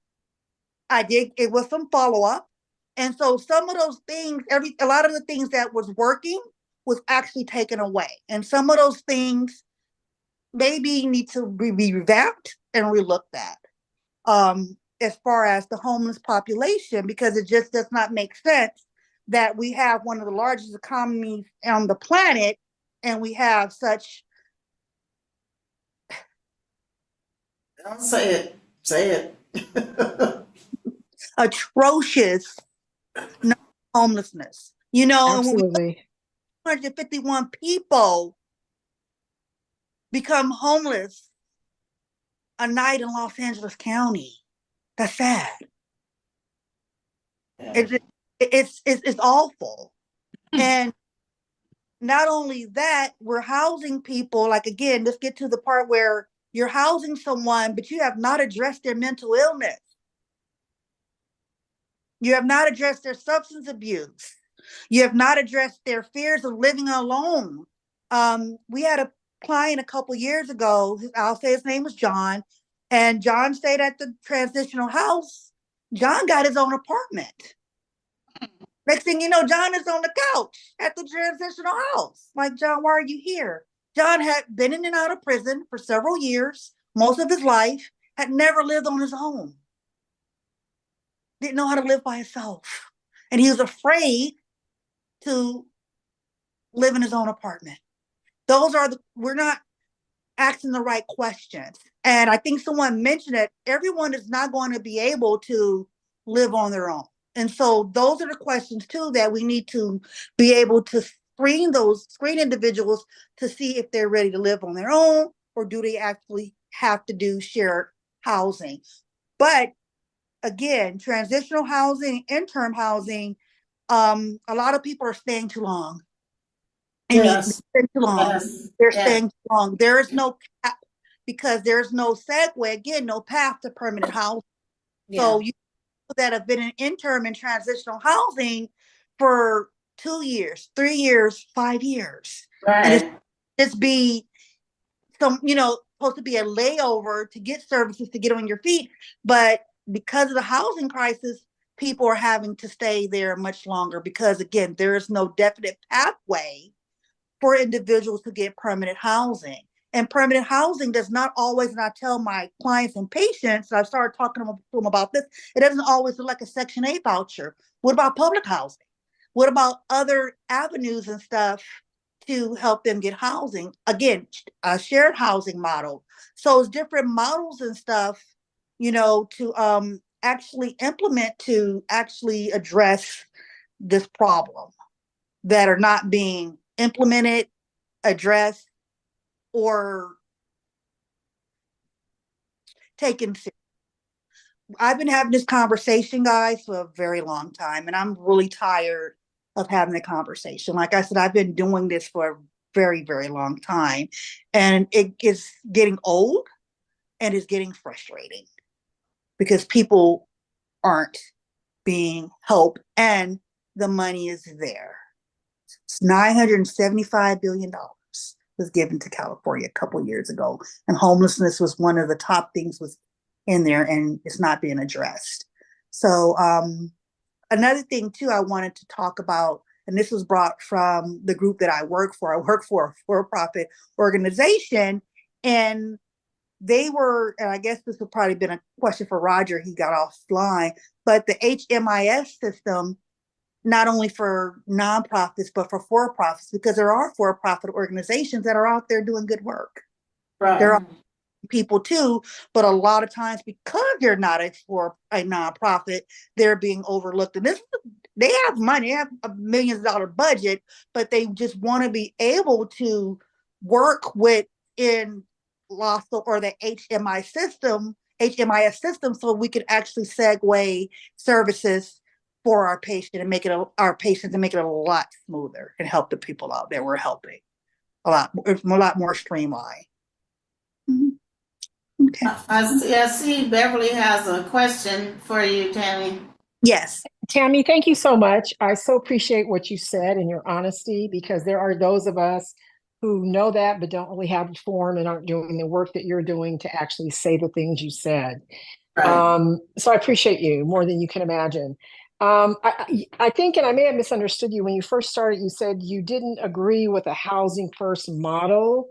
It was some follow-up. And so some of those things, a lot of the things that was working was actually taken away. And some of those things maybe need to be revamped and relooked at. As far as the homeless population, because it just does not make sense that we have one of the largest economies on the planet and we have such Say it. atrocious homelessness. You know, and when we Absolutely. 151 people become homeless a night in Los Angeles County, that's sad. It's awful. And not only that, we're housing people, like again, let's get to the part where you're housing someone, but you have not addressed their mental illness. You have not addressed their substance abuse. You have not addressed their fears of living alone. We had a client a couple years ago, I'll say his name was John, and John stayed at the transitional house. John got his own apartment. Next thing you know, John is on the couch at the transitional house. Like, John, why are you here? John had been in and out of prison for several years, most of his life, had never lived on his own. Didn't know how to live by himself. And he was afraid to live in his own apartment. We're not asking the right questions. And I think someone mentioned it, everyone is not going to be able to live on their own. And so those are the questions too that we need to be able to screen individuals to see if they're ready to live on their own, or do they actually have to do shared housing. But again, transitional housing, interim housing, a lot of people are staying too long. Yes. They're staying too long. Yes. They're Yes. staying too long. There is no cap, because there's no segue, again, no path to permanent housing. So you that have been in interim and transitional housing for 2 years, 3 years, 5 years. Right. And it's be some, supposed to be a layover to get services to get on your feet. But because of the housing crisis, people are having to stay there much longer because, again, there is no definite pathway for individuals to get permanent housing. And permanent housing does not always, and I tell my clients and patients, I started talking to them about this, it doesn't always look like a Section 8 voucher. What about public housing? What about other avenues and stuff to help them get housing? Again, a shared housing model. So it's different models and stuff, to actually implement to actually address this problem that are not being implemented, addressed, or taken seriously. I've been having this conversation, guys, for a very long time, and I'm really tired of having the conversation. Like I said, I've been doing this for a very, very long time, and it is getting old and it's getting frustrating because people aren't being helped and the money is there. It's $975 billion was given to California a couple of years ago, and homelessness was one of the top things was in there, and it's not being addressed. So another thing too I wanted to talk about, and this was brought from the group that I work for. I work for a for-profit organization, and they were, and I guess this would probably been a question for Roger, he got offline, but the HMIS system, not only for nonprofits, but for for-profits, because there are for-profit organizations that are out there doing good work. Right. There are people too, but a lot of times because they're not a nonprofit, they're being overlooked. And they have money, they have $1 million budget, but they just want to be able to work within LASA or the HMIS system, so we can actually segue services for our patient and make it our patients and make it a lot smoother and help the people out there we're helping a lot more streamlined. Mm-hmm. Okay. I see Beverly has a question for you, Tammy. Yes. Tammy, thank you so much. I so appreciate what you said and your honesty, because there are those of us who know that but don't really have the form and aren't doing the work that you're doing to actually say the things you said. Right. So I appreciate you more than you can imagine. I think, and I may have misunderstood you when you first started, you said you didn't agree with a housing first model.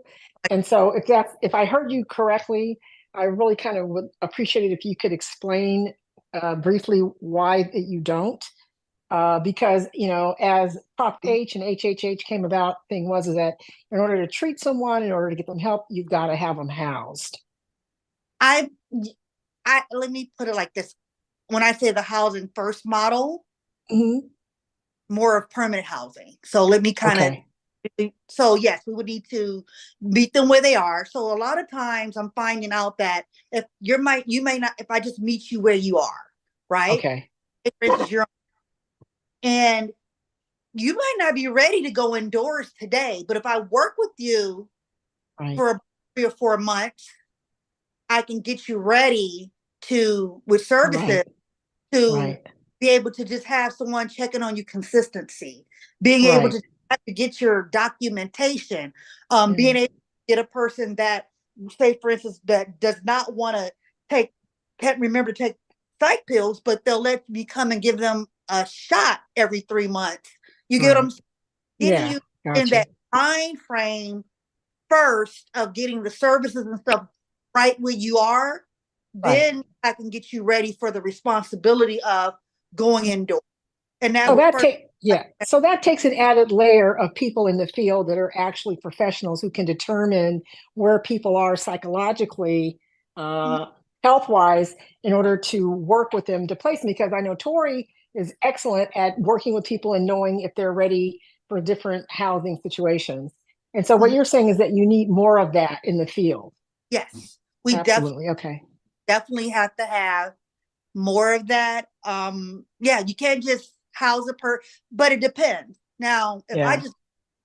And so if I heard you correctly, I really kind of would appreciate it if you could explain briefly why you don't. Because, as Prop H and HHH came about, thing was is that in order to treat someone, in order to get them help, you've got to have them housed. Let me put it like this. When I say the housing first model, more of permanent housing. So let me kind of, Okay. so yes, we would need to meet them where they are. So a lot of times I'm finding out that if you may not, if I just meet you where you are, right? Okay. For instance, and you might not be ready to go indoors today, but if I work with you Right. for 3 or 4 months, I can get you ready with services to be able to just have someone checking on you consistency, being able to get your documentation, being able to get a person that, say for instance, that does not want to can't remember to take psych pills, but they'll let me come and give them a shot every 3 months. You get them, getting you in that time frame first of getting the services and stuff right where you are, then I can get you ready for the responsibility of going indoors. And that so that takes an added layer of people in the field that are actually professionals who can determine where people are psychologically, health-wise, in order to work with them to place them. Because I know Tori is excellent at working with people and knowing if they're ready for different housing situations. And so what you're saying is that you need more of that in the field. Yes, we definitely have to have more of that. You can't just house but it depends. Now, if I just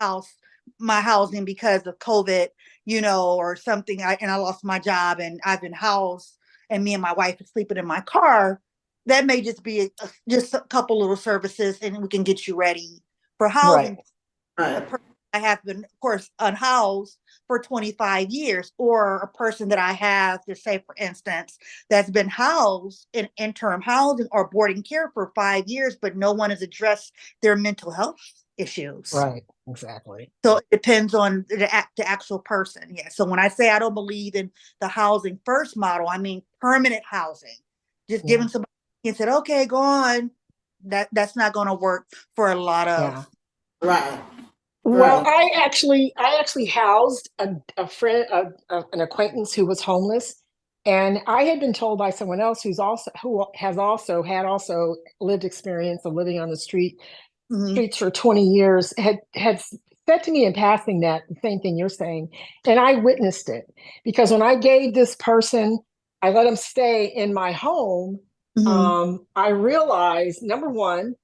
house my housing because of COVID, or something, and I lost my job and I've been housed and me and my wife are sleeping in my car, that may just be just a couple little services and we can get you ready for housing. I have been, of course, unhoused for 25 years, or a person that I have, to say, for instance, that's been housed in interim housing or boarding care for 5 years, but no one has addressed their mental health issues. Right, exactly. So it depends on the actual person. Yeah. So when I say I don't believe in the housing first model, I mean permanent housing. Just giving somebody and said, okay, go on. That's not going to work for a lot of. Right. Well, I actually housed a friend, an acquaintance who was homeless, and I had been told by someone else who had also lived experience of living on the streets for 20 years, had said to me in passing that the same thing you're saying, and I witnessed it because when I gave this person, I let him stay in my home. I realized, number one,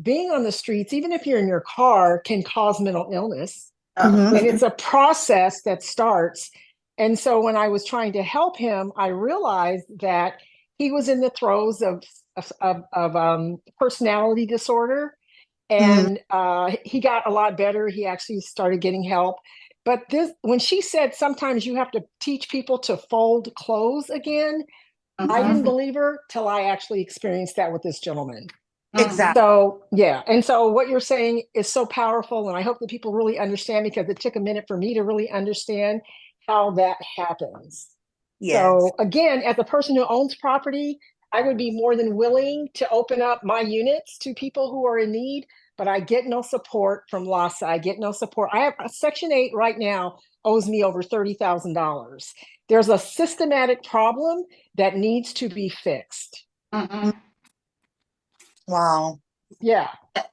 being on the streets, even if you're in your car, can cause mental illness. And it's a process that starts. And so when I was trying to help him, I realized that he was in the throes of personality disorder. And he got a lot better. He actually started getting help. But when she said sometimes you have to teach people to fold clothes again, I didn't believe her till I actually experienced that with this gentleman. Exactly. So, and so what you're saying is so powerful. And I hope that people really understand, because it took a minute for me to really understand how that happens. Yes. So again, as a person who owns property, I would be more than willing to open up my units to people who are in need, but I get no support from LAHSA. I get no support. I have a Section 8 right now owes me over $30,000. There's a systematic problem that needs to be fixed. Wow. Yeah.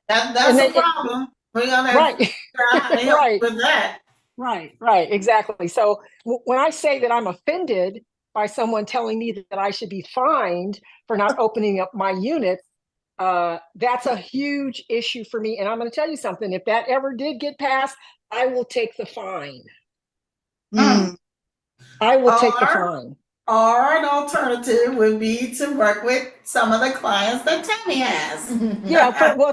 That's a problem. We're gonna have to figure out how to help with that. Right, exactly. So when I say that I'm offended by someone telling me that I should be fined for not opening up my units, that's a huge issue for me. And I'm going to tell you something. If that ever did get passed, I will take the fine. I will take the fine. Or an alternative would be to work with some of the clients that Tammy has.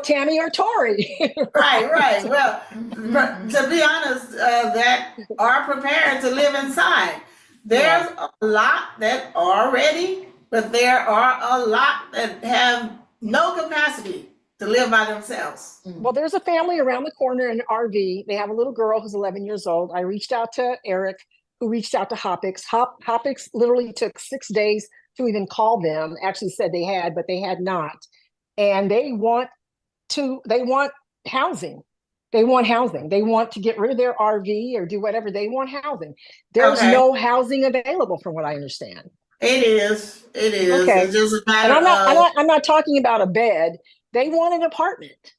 Tammy or Tori. Right. Well, to be honest, that are prepared to live inside. There's a lot that are ready, but there are a lot that have no capacity to live by themselves. Well, there's a family around the corner in an RV. They have a little girl who's 11 years old. I reached out to Eric, who reached out to Hopix. Hopix literally took 6 days to even call them. Actually said they had, but they had not. And they want housing. They want housing. They want to get rid of their RV or do whatever. They want housing. There's no housing available, from what I understand. It is. Okay. It's just a matter and I'm not talking about a bed. They want an apartment.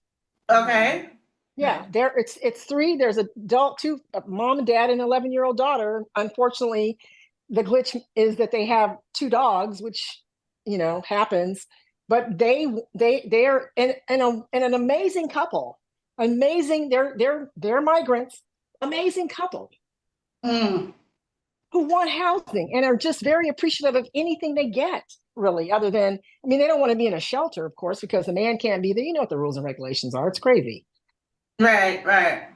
Okay. Yeah, it's three. There's an adult, two, a mom and dad, and an 11-year-old daughter. Unfortunately, the glitch is that they have two dogs, which happens. But they're an amazing couple. Amazing. They're migrants. Amazing couple Mm. who want housing and are just very appreciative of anything they get. Really, other than they don't want to be in a shelter, of course, because the man can't be there. You know what the rules and regulations are. It's crazy. Right.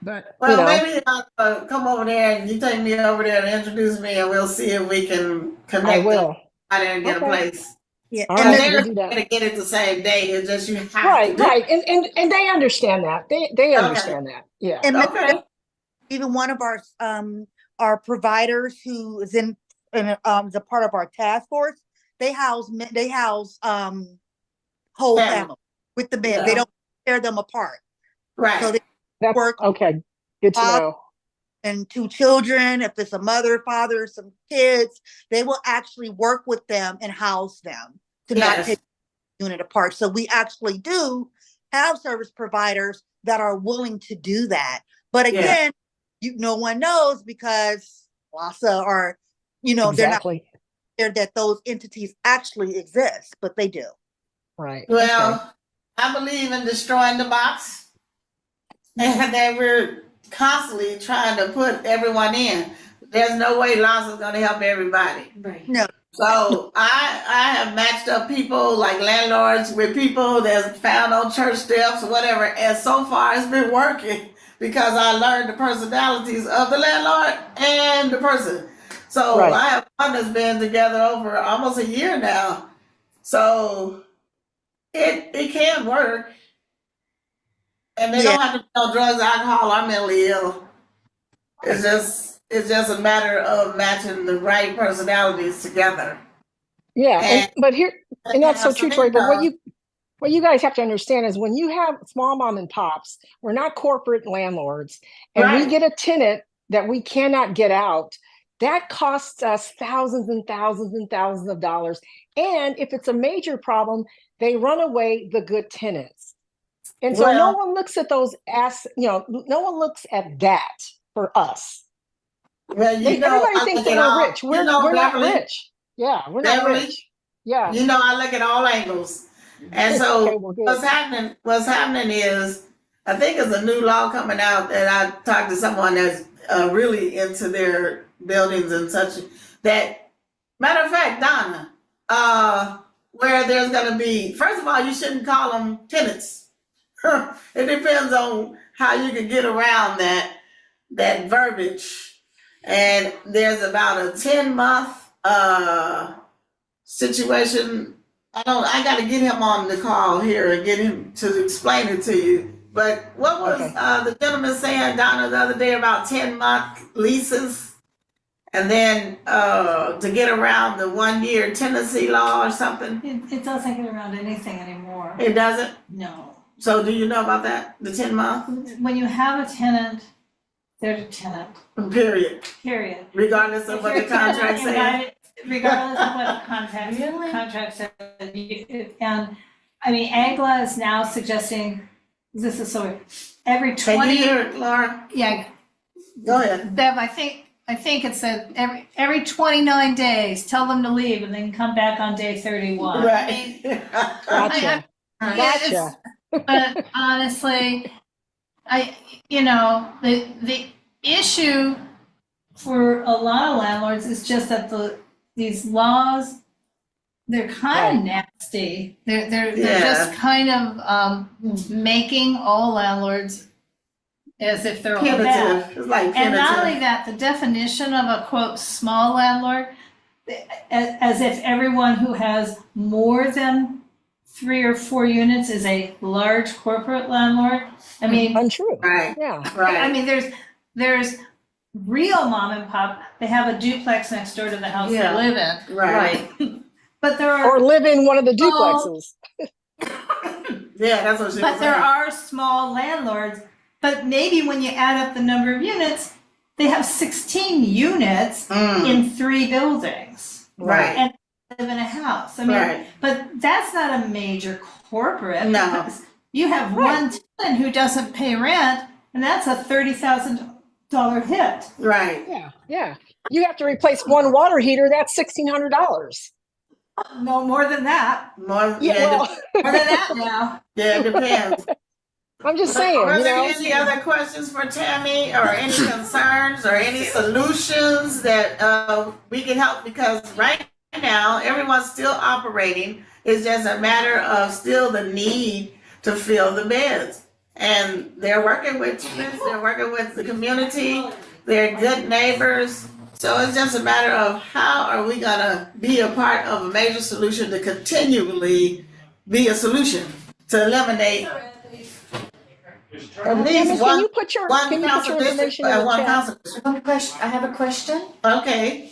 But Well, maybe I'll come over there and you take me over there to introduce me, and we'll see if we can connect. I will. Out there and get a place. Yeah. All And right, they're we'll do that. going to get it the same day. It's just you have to. Right. And they understand that. They understand that. Yeah. And Okay. even one of our providers who is in the part of our task force, they house whole family with the bed. Yeah. They don't tear them apart. Right. So they That's work okay. Good to know. and two children. If it's a mother, father, some kids, they will actually work with them and house them to not Yes. take the unit apart. So we actually do have service providers that are willing to do that. But again, no one knows because LASA or they're not Exactly. there that those entities actually exist, but they do. Right. Well, Okay. I believe in destroying the box, and that we're constantly trying to put everyone in. There's no way LASA is going to help everybody. Right. No. So I have matched up people like landlords with people that's found on church steps or whatever, and so far it's been working because I learned the personalities of the landlord and the person. So Right. I have one that's been together over almost a year now. So it can work, and they don't have to be on drugs, alcohol, or mentally ill. It's just a matter of matching the right personalities together. Yeah. And that's so true, Tori. But income. what you guys have to understand is when you have small mom and pops, we're not corporate landlords, and we Right. get a tenant that we cannot get out. That costs us thousands and thousands and thousands of dollars. And if it's a major problem, they run away the good tenants. And so no one looks at those no one looks at that for us. Well, Everybody thinks that we're rich. We're not Beverly, rich. Yeah, we're not Beverly, rich. Yeah. I look at all angles. And so Okay, well, good. what's happening is, I think it's a new law coming out that I talked to someone that's really into their buildings and such, that, matter of fact, Donna, where there's going to be, first of all, you shouldn't call them tenants. It depends on how you can get around that verbiage. And there's about a 10-month situation. I got to get him on the call here and get him to explain it to you. But what was the gentleman saying, Donna, the other day about 10-month leases? And then to get around the 1-year tenancy law or something? It doesn't get around anything anymore. It doesn't? No. So do you know about that, the 10-month? When you have a tenant, they're a tenant, Period. Regardless of If what you're the a tenant contract says? invited- Regardless of what the contract says, and ANGLA is now suggesting, this is so, every Can 20. you hear it, Laura? Yeah, Go ahead. Bev, I think it said every 29 days, tell them to leave and then come back on day 31. Right. Gotcha. Gotcha. But honestly, the issue for a lot of landlords is just that these laws, they're kind of nasty. They're just kind of making all landlords as if they're all bad. Punitive. It's like And not punitive. only that, the definition of a quote small landlord, as if everyone who has more than 3 or 4 units is a large corporate landlord. Untrue. Right. Yeah. Right. There's real mom and pop. They have a duplex next door to the house they Yeah. live in. Right. But there are Or live in one of the duplexes. Yeah, that's what she was But there saying. are small landlords, but maybe when you add up the number of units, they have 16 units in 3 buildings. Right. And live in a house. Right. But that's not a major corporate. No. Because, You have one tenant who doesn't pay rent, and that's a $30,000 hit. Right. Yeah. You have to replace one water heater, that's $1,600. No, more than that. More More than that now. Yeah, it depends. I'm just saying, Were you there know. any other questions for Tammy, or any concerns, or any solutions that we can help? Because right now, everyone's still operating. It's just a matter of still the need to fill the beds. And they're working with students, they're working with the community, they're good neighbors. So it's just a matter of how are we gonna be a part of a major solution to continually be a solution to eliminate at least Can one you put your council district, information in the one chat? council district. I have a question. Okay,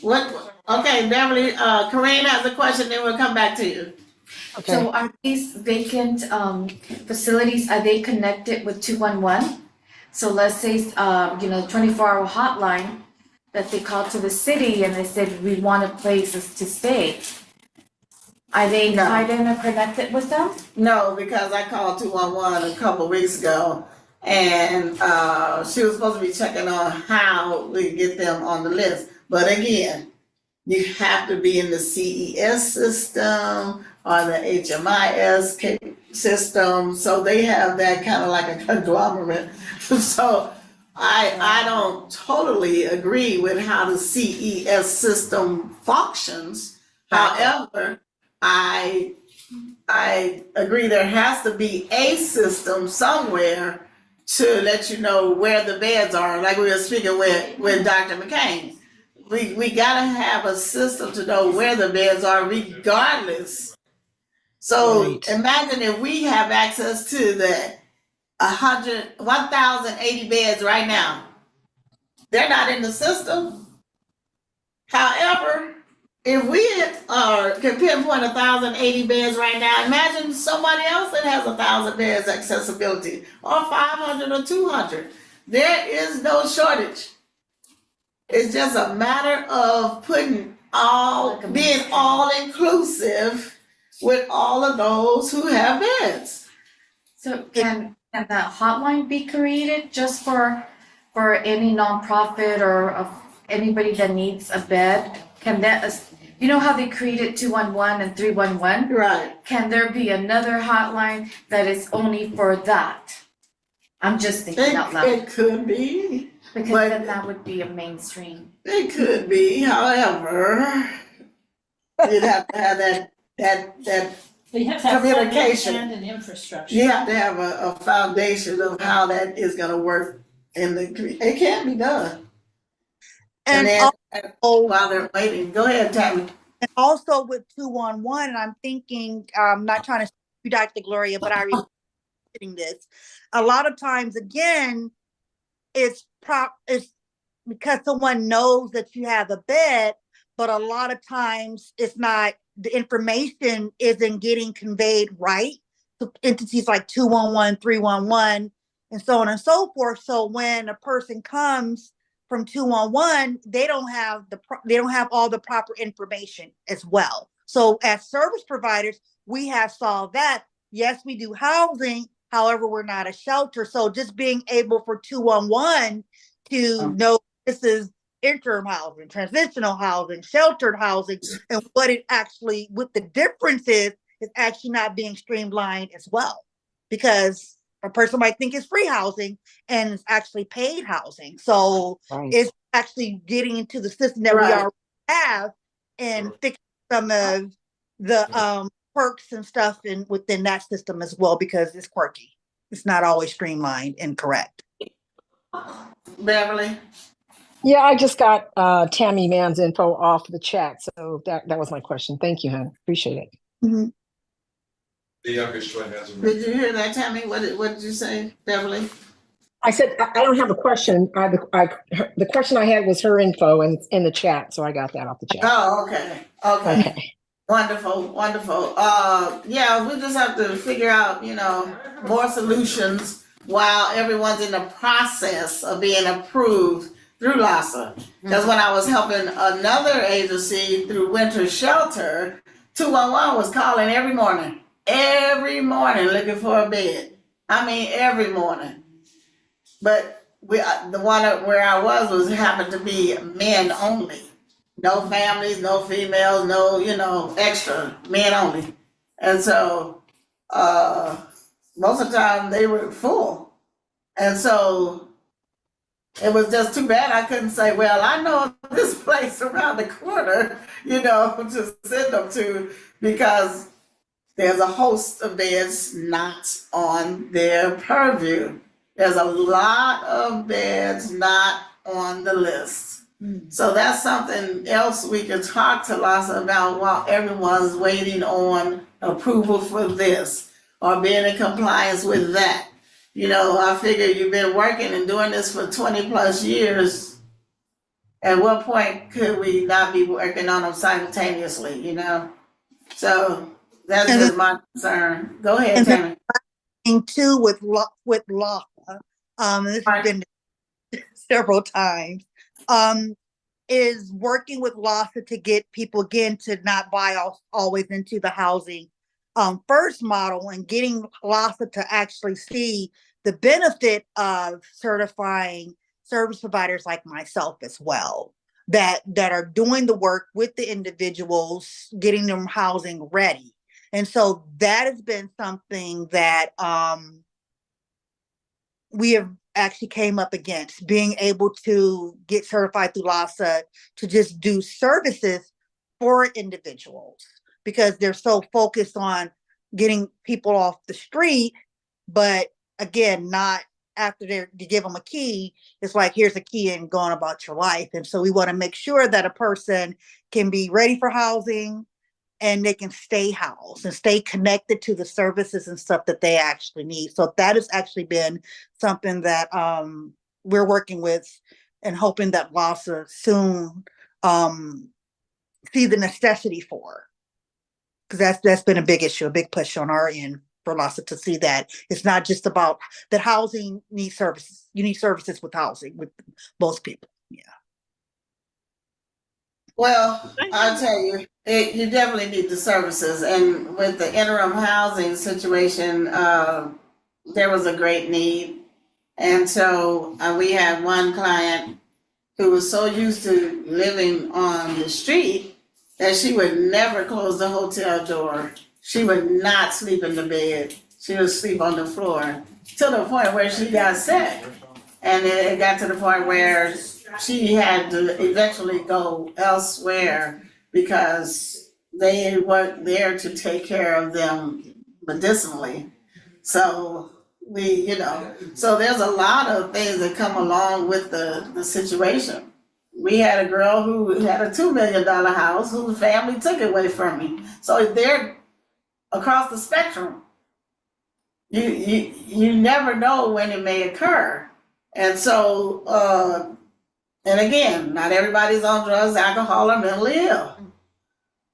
okay, Beverly, Corinne has a question, then we'll come back to you. Okay. So are these vacant facilities, are they connected with 211? So let's say, 24-hour hotline that they called to the city and they said, we want a place to stay. Are they No. tied in or connected with them? No, because I called 211 a couple weeks ago, and she was supposed to be checking on how we get them on the list. But again, you have to be in the CES system or the HMIS system, so they have that kind of like a conglomerate. So I don't totally agree with how the CES system functions. However, I agree there has to be a system somewhere to let you know where the beds are, like we were speaking with Dr. McCain. We gotta have a system to know where the beds are regardless. So imagine if we have access to the 1,080 beds right now. They're not in the system. However, if we can pinpoint 1,080 beds right now, imagine somebody else that has 1,000 beds accessibility, or 500 or 200. There is no shortage. It's just a matter of being all inclusive with all of those who have beds. So can that hotline be created just for any nonprofit or anybody that needs a bed? Can that, you know how they created 211 and 311? Right. Can there be another hotline that is only for that? I'm just thinking out loud. It could be. Because but then that would be a mainstream. It could be, however, you'd have to have that You have to have communication and an infrastructure. You have to have a foundation of how that is gonna work in the community. It can be done. And then while they're waiting, go ahead, Tammy. And also with 211, and I'm thinking, not trying to you, Dr. Gloria, but I remember this. A lot of times, again, it's because someone knows that you have a bed, but a lot of times it's not, the information isn't getting conveyed right to entities like 211, 311, and so on and so forth. So when a person comes from 211, they don't have all the proper information as well. So as service providers, we have solved that. Yes, we do housing. However, we're not a shelter. So just being able for 211 to know this is interim housing, transitional housing, sheltered housing, and what the difference is actually not being streamlined as well. Because a person might think it's free housing and it's actually paid housing. So it's actually getting into the system that we already have and fixing some of the perks and stuff within that system as well, because it's quirky. It's not always streamlined and correct. Beverly? Yeah, I just got Tammy Mann's info off the chat. So that was my question. Thank you, hon. Appreciate it. Mm-hmm. The youngest one has a. Did you hear that, Tammy? What did you say, Beverly? I said, I don't have a question. The question I had was her info and it's in the chat. So I got that off the chat. Oh, okay. Wonderful. Yeah, we just have to figure out, more solutions while everyone's in the process of being approved through LASA. Because when I was helping another agency through Winter Shelter, 211 was calling every morning looking for a bed. I mean, every morning. But the one where I was happened to be men only. No families, no females, no, extra, men only. And so, most of the time they were full. And so it was just too bad I couldn't say, well, I know this place around the corner, to send them to, because there's a host of beds not on their purview. There's a lot of beds not on the list. So that's something else we can talk to Lassa about while everyone's waiting on approval for this or being in compliance with that. I figure you've been working and doing this for 20 plus years. At what point could we not be working on them simultaneously, So that's just my concern. Go ahead, Tammy. And too with Lassa, this has been several times, is working with Lassa to get people again to not buy always into the housing first model, and getting Lassa to actually see the benefit of certifying service providers like myself as well, that are doing the work with the individuals, getting them housing ready. And so that has been something that we have actually came up against, being able to get certified through Lassa to just do services for individuals, because they're so focused on getting people off the street, but again, not after you give them a key, it's like, here's a key and going about your life. And so we want to make sure that a person can be ready for housing and they can stay housed and stay connected to the services and stuff that they actually need. So that has actually been something that we're working with and hoping that Lassa soon see the necessity for. Because that's been a big issue, a big push on our end for Lassa to see that it's not just about that housing needs services. You need services with housing with most people. Yeah. Well, I'll tell you, you definitely need the services. And with the interim housing situation, there was a great need. And so we had one client who was so used to living on the street that she would never close the hotel door. She would not sleep in the bed. She would sleep on the floor, to the point where she got sick. And it got to the point where she had to eventually go elsewhere because they weren't there to take care of them medicinally. So so there's a lot of things that come along with the situation. We had a girl who had a $2 million house whose family took it away from me. So they're across the spectrum. You never know when it may occur. And so, and again, not everybody's on drugs, alcohol, or mentally ill.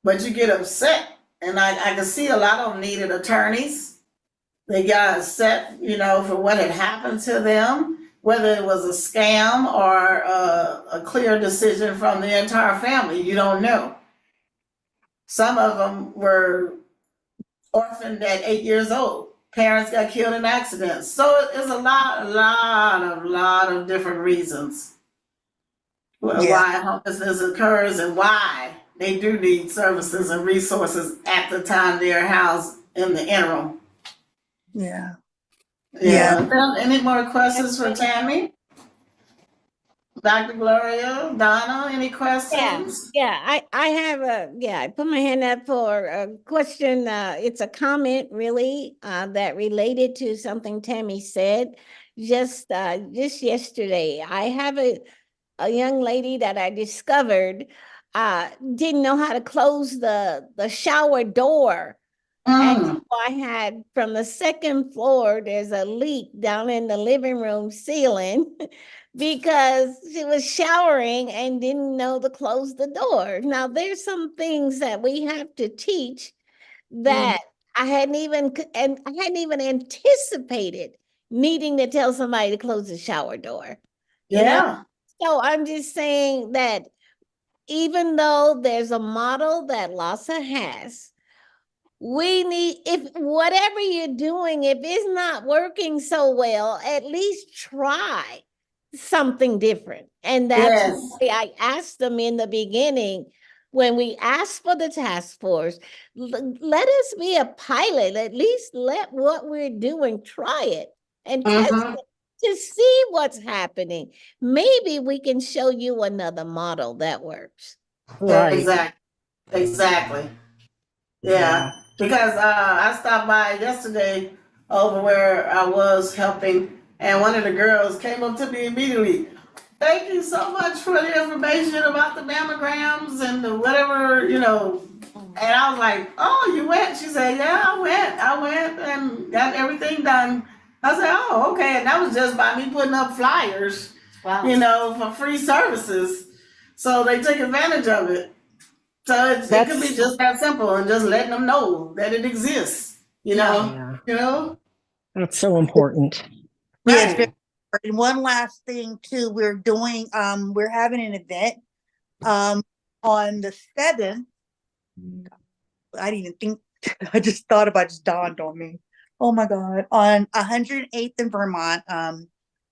But you get upset. And I can see a lot of them needed attorneys. They got upset, for what had happened to them, whether it was a scam or a clear decision from the entire family. You don't know. Some of them were orphaned at 8 years old. Parents got killed in accidents. So it's a lot of different reasons why homelessness occurs and why they do need services and resources at the time they're housed in the interim. Yeah. Any more questions for Tammy? Dr. Gloria, Donna, any questions? I have I put my hand up for a question. It's a comment really that related to something Tammy said just yesterday. I have a young lady that I discovered didn't know how to close the shower door. And so I had, from the second floor, there's a leak down in the living room ceiling because she was showering and didn't know to close the door. Now, there's some things that we have to teach that I hadn't even anticipated needing to tell somebody to close the shower door. You know? So I'm just saying that even though there's a model that Lassa has, we need, if whatever you're doing, if it's not working so well, at least try something different. And that's Yes. why I asked them in the beginning, when we asked for the task force, let us be a pilot, at least let what we're doing, try it and test it to see what's happening. Maybe we can show you another model that works. Right. Exactly. Yeah, because I stopped by yesterday over where I was helping, and one of the girls came up to me immediately. Thank you so much for the information about the mammograms and the whatever, you know. And I was like, "Oh, you went?" She said, "Yeah, I went. I went and got everything done." I said, "Oh, okay." And that was just by me putting up flyers, Wow. you know, for free services. So they took advantage of it. So it could be just that simple, and just letting them know that it exists. You know, Yeah. you know. That's so important. Right. Yes. And one last thing too, we're having an event on the 7th. I didn't even think, I just thought about it, just dawned on me. Oh my God. On 108th in Vermont,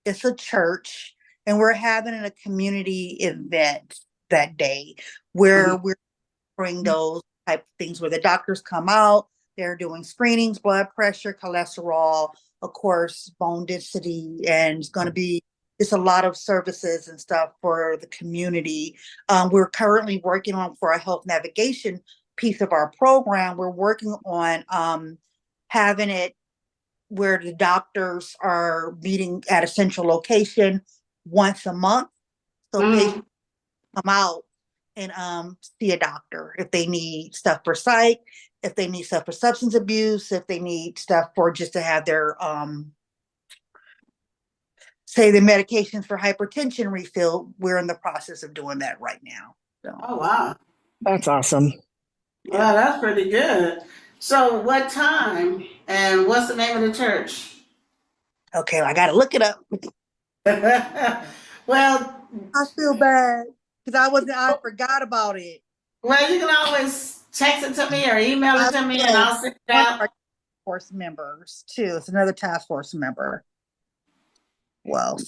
it's a church, and we're having a community event that day where we're doing those type of things where the doctors come out, they're doing screenings, blood pressure, cholesterol, of course, bone density, and it's going to be it's a lot of services and stuff for the community. We're currently working on, for a health navigation piece of our program, we're working on having it where the doctors are meeting at a central location once a month. So patients come out and see a doctor if they need stuff for psych, if they need stuff for substance abuse, if they need stuff for just to have their say the medications for hypertension refilled. We're in the process of doing that right now. So. Oh wow, that's awesome. Well, that's pretty good. So what time and what's the name of the church? Okay, I gotta look it up. Well, I feel bad because I forgot about it. Well, you can always text it to me or email it to me, and I'll send it out. Task force members too. It's another task force member. Well,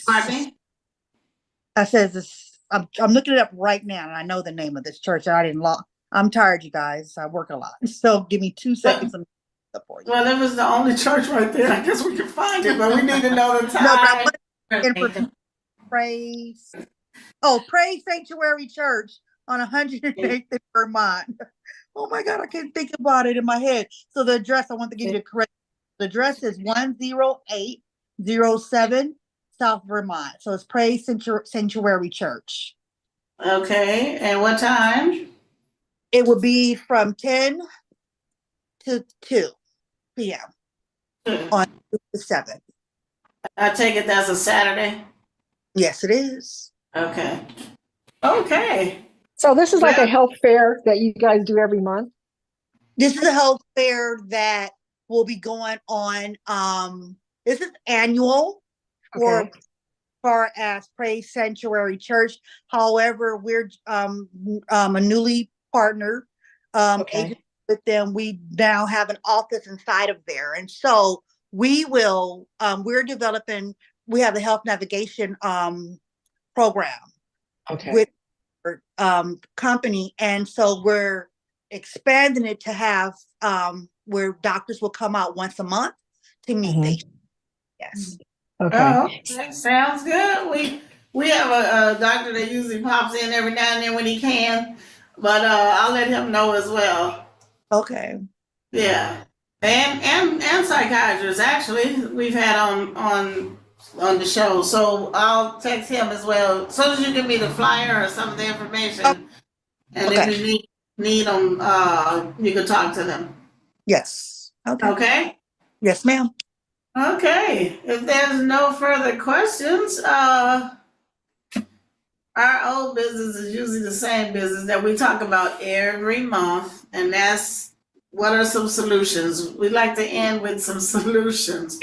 I says this. I'm looking it up right now, and I know the name of this church. I didn't log. I'm tired, you guys. I work a lot, so give me 2 seconds. For you. Well, if it's the only church right there, I guess we can find it, but we need to know the time. Praise Sanctuary Church on 108th in Vermont. Oh my God, I can't think about it in my head. So the address, I want to give you the correct. The address is 10807 South Vermont. So it's Praise Sanctuary Church. Okay, and what time? It would be from 10 to 2 p.m. on the 7th. I take it that's a Saturday? Yes, it is. Okay. Okay. So this is like a health fair that you guys do every month? This is a health fair that will be going on. This is annual for as far as Praise Sanctuary Church. However, we're a newly partnered agency with them. We now have an office inside of there, and so we will. We're developing. We have the health navigation program with our company, and so we're expanding it to have where doctors will come out once a month to meet patients. Yes. Okay. Oh, okay. Sounds good. We have a doctor that usually pops in every now and then when he can, but I'll let him know as well. Okay. Yeah, and psychiatrists actually we've had on the show, so I'll text him as well. As soon as you give me the flyer or some of the information, and if you need them, you can talk to them. Yes. Okay. Okay. Yes, ma'am. Okay. If there's no further questions, our old business is usually the same business that we talk about every month, and that's what are some solutions. We like to end with some solutions.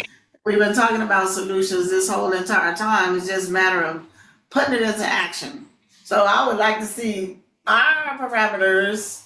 We've been talking about solutions this whole entire time. It's just a matter of putting it into action. So I would like to see our parameters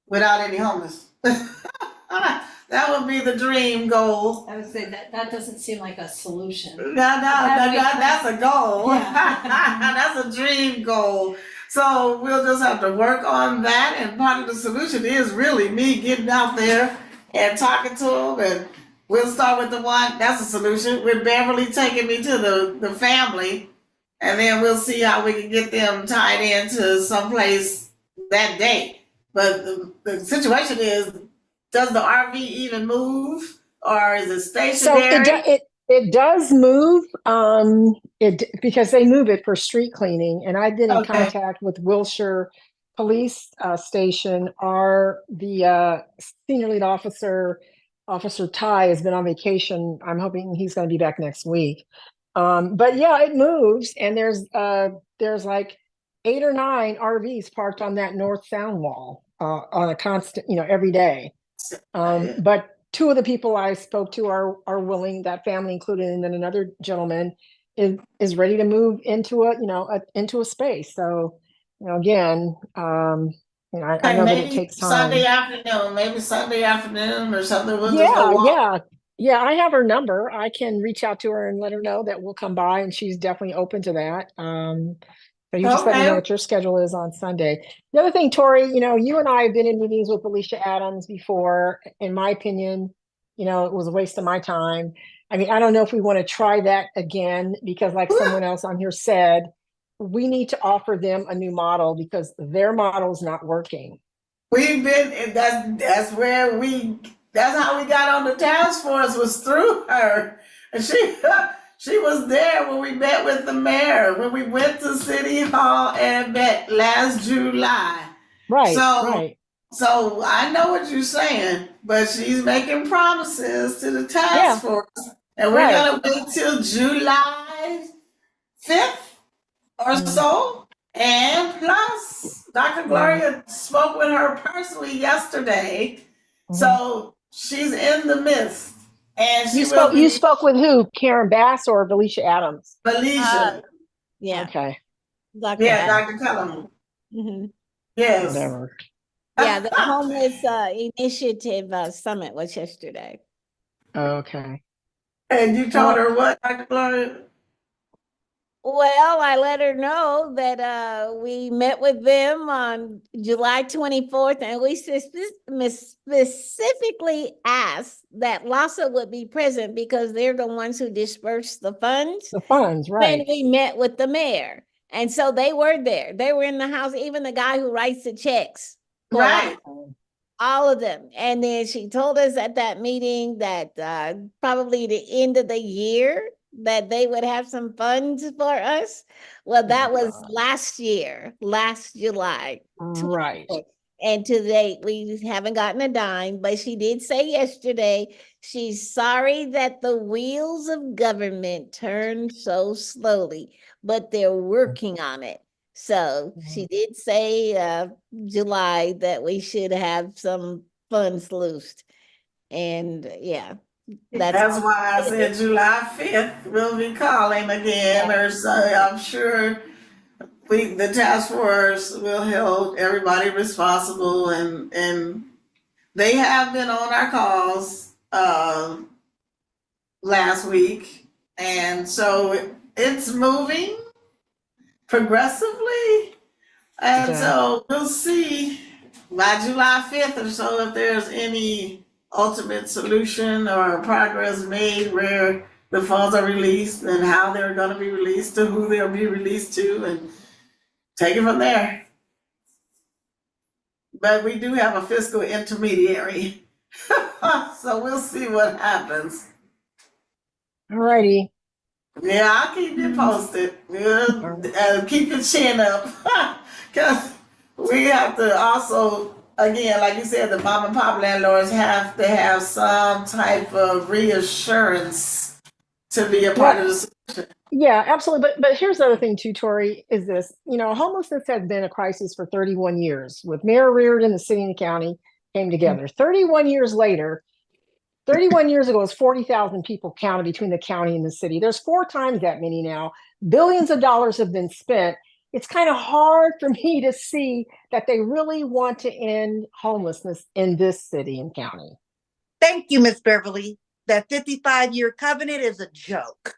without any homeless. That would be the dream goal. I would say that doesn't seem like a solution. That's a goal. Yeah. That's a dream goal. So we'll just have to work on that. And part of the solution is really me getting out there and talking to them. And we'll start with the one, that's a solution, with Beverly taking me to the family. And then we'll see how we can get them tied into someplace that day. But the situation is, does the RV even move, or is it stationary? So it does move, because they move it for street cleaning, and I've been in contact with Wilshire Police Station. The senior lead officer, Officer Ty, has been on vacation. I'm hoping he's going to be back next week. But yeah, it moves, and there's like 8 or 9 RVs parked on that north sound wall on a constant, every day. But 2 of the people I spoke to are willing, that family included, and then another gentleman is ready to move into a space. So, again, I know that it takes time. Maybe Sunday afternoon or something. We'll just go walk. Yeah. I have her number. I can reach out to her and let her know that we'll come by, and she's definitely open to that. So you just let me know what your schedule is on Sunday. The other thing, Tori, you and I have been in meetings with Alicia Adams before. In my opinion, it was a waste of my time. I mean, I don't know if we want to try that again, because like someone else on here said, we need to offer them a new model because their model is not working. That's how we got on the task force, was through her. And she was there when we met with the mayor, when we went to City Hall and met last July. Right. So I know what you're saying, but she's making promises to the task force. And we're going to wait till July 5th or so. And plus, Dr. Gloria spoke with her personally yesterday. So she's in the midst. And you spoke with who? Karen Bass or Felicia Adams? Felicia. Yeah. Okay. Dr. Kellerman. Mm-hmm. Yes. Whatever. Yeah, the homeless initiative summit was yesterday. Okay. And you told her what, Dr. Gloria? Well, I let her know that we met with them on July 24th, and we specifically asked that LASA would be present because they're the ones who dispersed the funds. The funds, right. And we met with the mayor. And so they were there. They were in the house, even the guy who writes the checks. Right. All of them. And then she told us at that meeting that probably the end of the year that they would have some funds for us. Well, that was last July. Right. And to date, we haven't gotten a dime, but she did say yesterday, she's sorry that the wheels of government turn so slowly, but they're working on it. So she did say July that we should have some funds loosed. And that's why I said July 5th, we'll be calling again, or so I'm sure the task force will hold everybody responsible, and they have been on our calls last week, and so it's moving progressively, and so we'll see by July 5th or so if there's any ultimate solution or progress made where the funds are released and how they're going to be released, to who they'll be released to, and take it from there. But we do have a fiscal intermediary, so we'll see what happens. All righty. Yeah, I'll keep you posted. Keep your chin up, because we have to also, again, like you said, the mom and pop landlords have to have some type of reassurance to be a part of the solution. Yeah, absolutely. But here's the other thing too, Tori, is this, homelessness has been a crisis for 31 years. With Mayor Reardon, the city and the county came together. 31 years later, 31 years ago, it was 40,000 people counted between the county and the city. There's 4 times that many now. Billions of dollars have been spent. it's kind of hard for me to see that they really want to end homelessness in this city and county. Thank you, Miss Beverly. That 55-year covenant is a joke.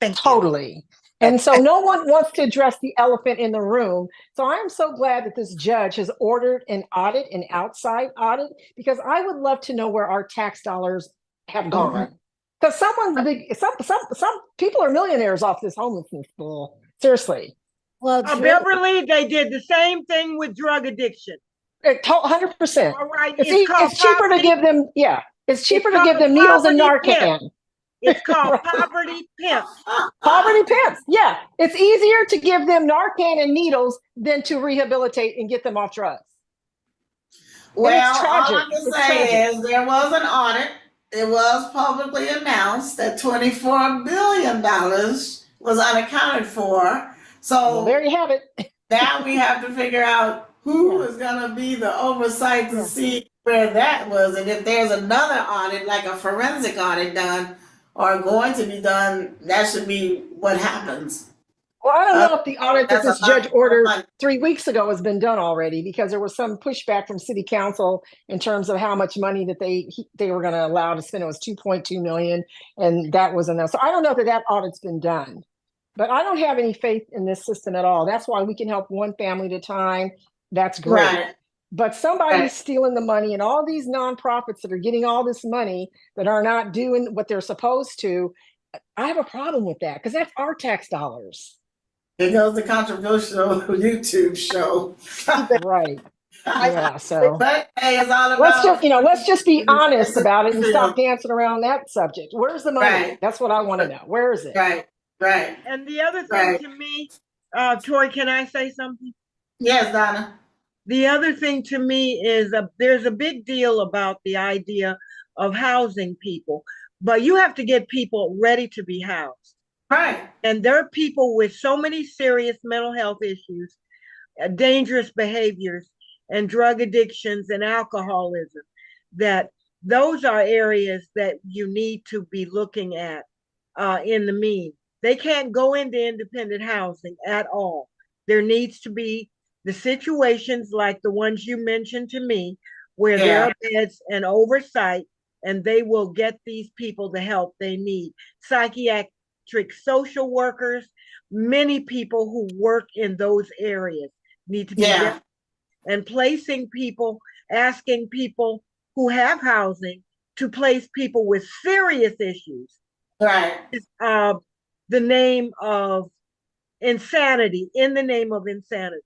Thank you. Totally. And so no one wants to address the elephant in the room. So I'm so glad that this judge has ordered an audit, an outside audit, because I would love to know where our tax dollars have gone. Because some people are millionaires off this homelessness bill. Seriously. Well, Beverly, they did the same thing with drug addiction. 100%. All right. It's cheaper to give them, it's cheaper to give them needles and Narcan. It's called poverty pimps. Poverty pimps. Yeah. It's easier to give them Narcan and needles than to rehabilitate and get them off drugs. Well, all I can say is there was an audit. It was publicly announced that $24 billion was unaccounted for. So there you have it. Now we have to figure out who is going to be the oversight to see where that was. And if there's another audit, like a forensic audit done or going to be done, that should be what happens. Well, I don't know if the audit that this judge ordered 3 weeks ago has been done already, because there was some pushback from city council in terms of how much money that they were going to allow to spend. It was $2.2 million, and that was enough. So I don't know that audit's been done, but I don't have any faith in this system at all. That's why we can help one family at a time. That's great. Right. But somebody's stealing the money, and all these nonprofits that are getting all this money that are not doing what they're supposed to. I have a problem with that, because that's our tax dollars. It goes the controversial YouTube show. Right. Yeah. So but hey, it's all about let's just be honest about it and stop dancing around that subject. Where's the money? Right. That's what I want to know. Where is it? Right. And the other thing to me, Tori, can I say something? Yes, Donna. The other thing to me is there's a big deal about the idea of housing people, but you have to get people ready to be housed. Right. And there are people with so many serious mental health issues, dangerous behaviors, and drug addictions and alcoholism, that those are areas that you need to be looking at in the mean. They can't go into independent housing at all. There needs to be the situations like the ones you mentioned to me, where there are beds and oversight, and they will get these people the help they need. Psychiatric social workers, many people who work in those areas need to be there, and placing people, asking people who have housing to place people with serious issues. Right. Is the name of insanity, in the name of insanity.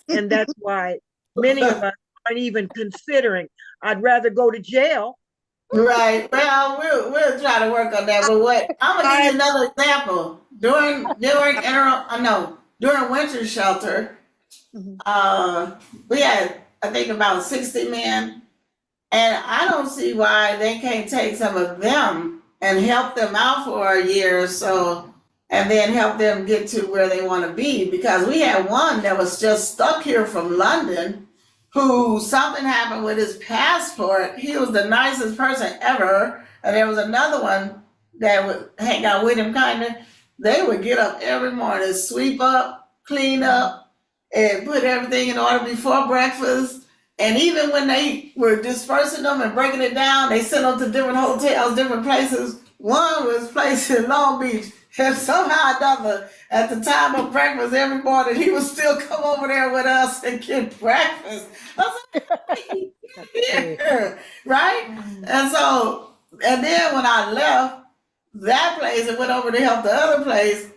And that's why many of us aren't even considering. I'd rather go to jail. Right. Well, we'll try to work on that. But I'm gonna give you another example. During winter shelter, we had, I think, about 60 men, and I don't see why they can't take some of them and help them out for a year or so, and then help them get to where they want to be. Because we had one that was just stuck here from London, who something happened with his passport. He was the nicest person ever. And there was another one that would hang out with him kind of. They would get up every morning, sweep up, clean up, and put everything in order before breakfast. And even when they were dispersing them and breaking it down, they sent them to different hotels, different places. One was placed in Long Beach. And somehow at the time of breakfast every morning, he would still come over there with us and get breakfast. I was like, yeah, right? And then when I left that place and went over to help the other place,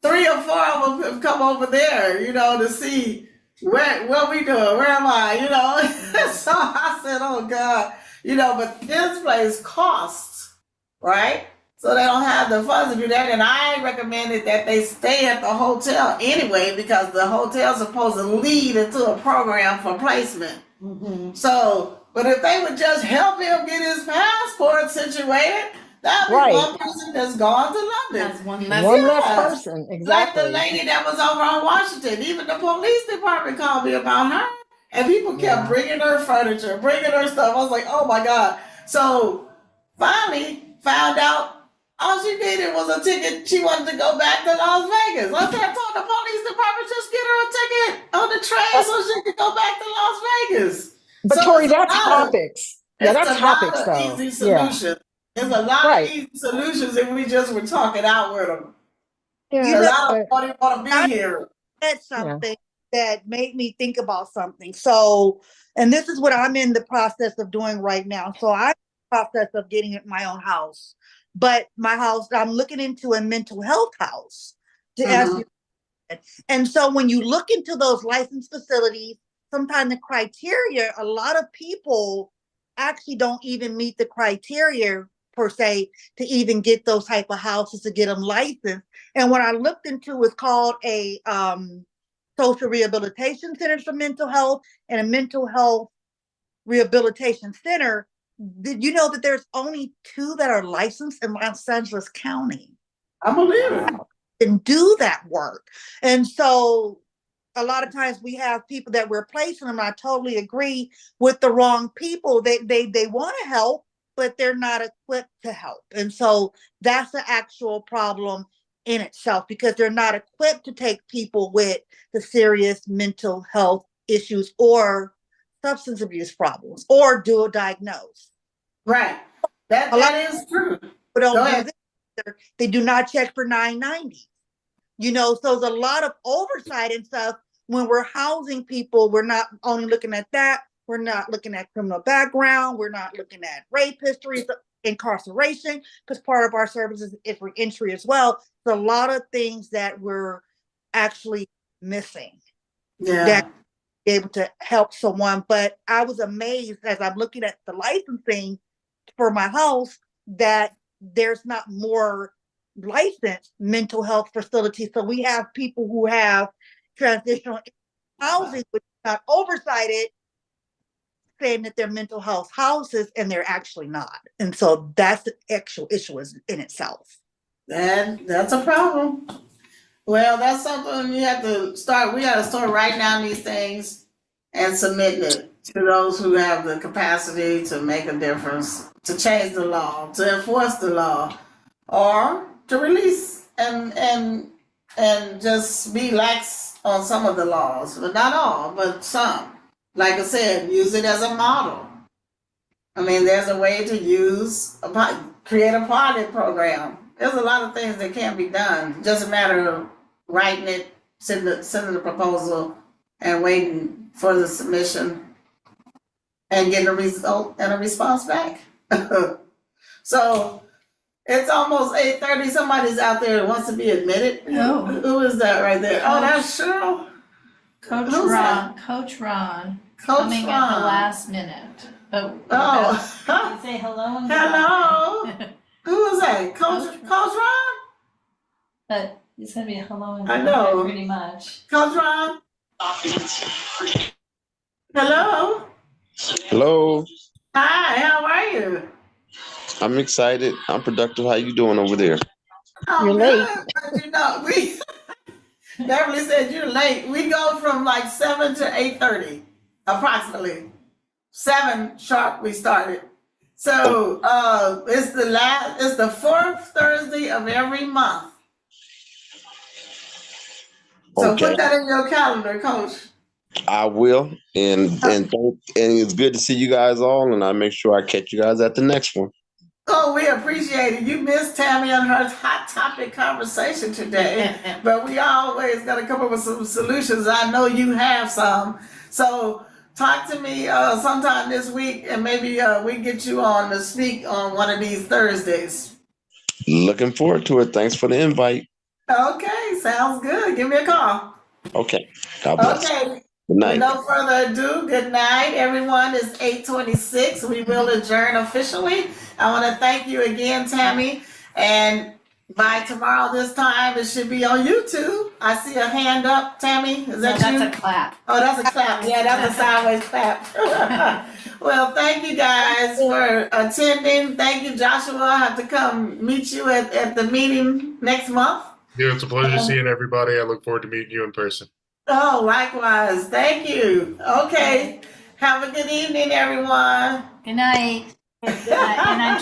3 or 4 of them have come over there, to see what we doing, where am I, So I said, oh God, but this place costs, right? So they don't have the funds to do that. And I recommended that they stay at the hotel anyway, because the hotel's supposed to lead into a program for placement. Mm-hmm. So, but if they would just help him get his passport situated, that would be one person that's gone to London. That's one less person, exactly. Like the lady that was over on Washington. Even the police department called me about her. And people kept bringing her furniture, bringing her stuff. I was like, oh my God. So finally found out All she needed was a ticket. She wanted to go back to Las Vegas. I said, I told the police department just get her a ticket on the train so she could go back to Las Vegas. But So Tori, it's a that's lot of, topics. Yeah, it's that's a lot topics of though. easy Yeah. solutions. There's a lot Right. of easy solutions if we just were talking out with them. Yeah. A lot of them But don't even want to be here. Said something that made me think about something. So, and this is what I'm in the process of doing right now. So I'm in the process of getting my own house, but my house, I'm looking into a mental health house to ask you. And so when you look into those licensed facilities, sometimes the criteria, a lot of people actually don't even meet the criteria per se to even get those type of houses to get them licensed. And what I looked into was called a social rehabilitation center for mental health and a mental health rehabilitation center. Did you know that there's only 2 that are licensed in Los Angeles County? I believe it. And do that work. And so a lot of times we have people that we're placing them. I totally agree with the wrong people. They want to help, but they're not equipped to help. And so that's the actual problem in itself, because they're not equipped to take people with the serious mental health issues or substance abuse problems or dual diagnose. Right. That is true. But don't do this. They do not check for 990. You know, so there's a lot of oversight and stuff. When we're housing people, we're not only looking at that. We're not looking at criminal background. We're not looking at rape histories, incarceration, because part of our services is reentry as well. There's a lot of things that we're actually missing. Yeah. That be able to help someone. But I was amazed as I'm looking at the licensing for my house that there's not more licensed mental health facilities. So we have people who have transitional housing, which is not oversighted, saying that they're mental health houses, and they're actually not. And so that's the actual issue in itself. That's a problem. Well, that's something you have to start. We got to start writing down these things and submitting it to those who have the capacity to make a difference, to change the law, to enforce the law, or to release and just be lax on some of the laws, but not all, but some. Like I said, use it as a model. I mean, there's a way to create a pilot program. There's a lot of things that can be done. Just a matter of writing it, sending the proposal, and waiting for the submission, and getting a result and a response back. So it's almost 8:30. Somebody's out there that wants to be admitted. Oh. Who is that right there? Oh, that's Cheryl. Coach Who's Ron, that? Coach Ron, Coach coming at the Ron. last minute. Oh. Say hello and Hello. goodbye. Who is that? Coach Ron? But it's gonna be a hello and I goodbye know. pretty much. Coach Ron? Hello. Hello, Hi, how are you? I'm excited. I'm productive. How you doing over there? I'm You're good, late. but you know, we Beverly said you're late. We go from like 7 to 8:30, approximately. 7 sharp we started. So it's the 4th Thursday of every month. So Okay, put that in your calendar, Coach. I will. And it's good to see you guys all, and I'll make sure I catch you guys at the next one. Oh, we appreciate it. You missed Tammy and her hot topic conversation today, but we always got to come up with some solutions. I know you have some. So talk to me sometime this week, and maybe we get you on to speak on one of these Thursdays. Looking forward to it. Thanks for the invite. Okay, sounds good. Give me a call. Okay, God bless. Okay. Good night. With no further ado, good night, everyone. It's 8:26. We will adjourn officially. I want to thank you again, Tammy. And by tomorrow this time, it should be on YouTube. I see a hand up, Tammy. Is that you? That's a clap. Oh, that's a clap. Yeah, that's a sideways clap. Well, thank you guys for attending. Thank you, Joshua. I have to come meet you at the meeting next month. Yeah, it's a pleasure seeing everybody. I look forward to meeting you in person. Oh, likewise. Thank you. Okay. Have a good evening, everyone. Good night. Good night. And I'm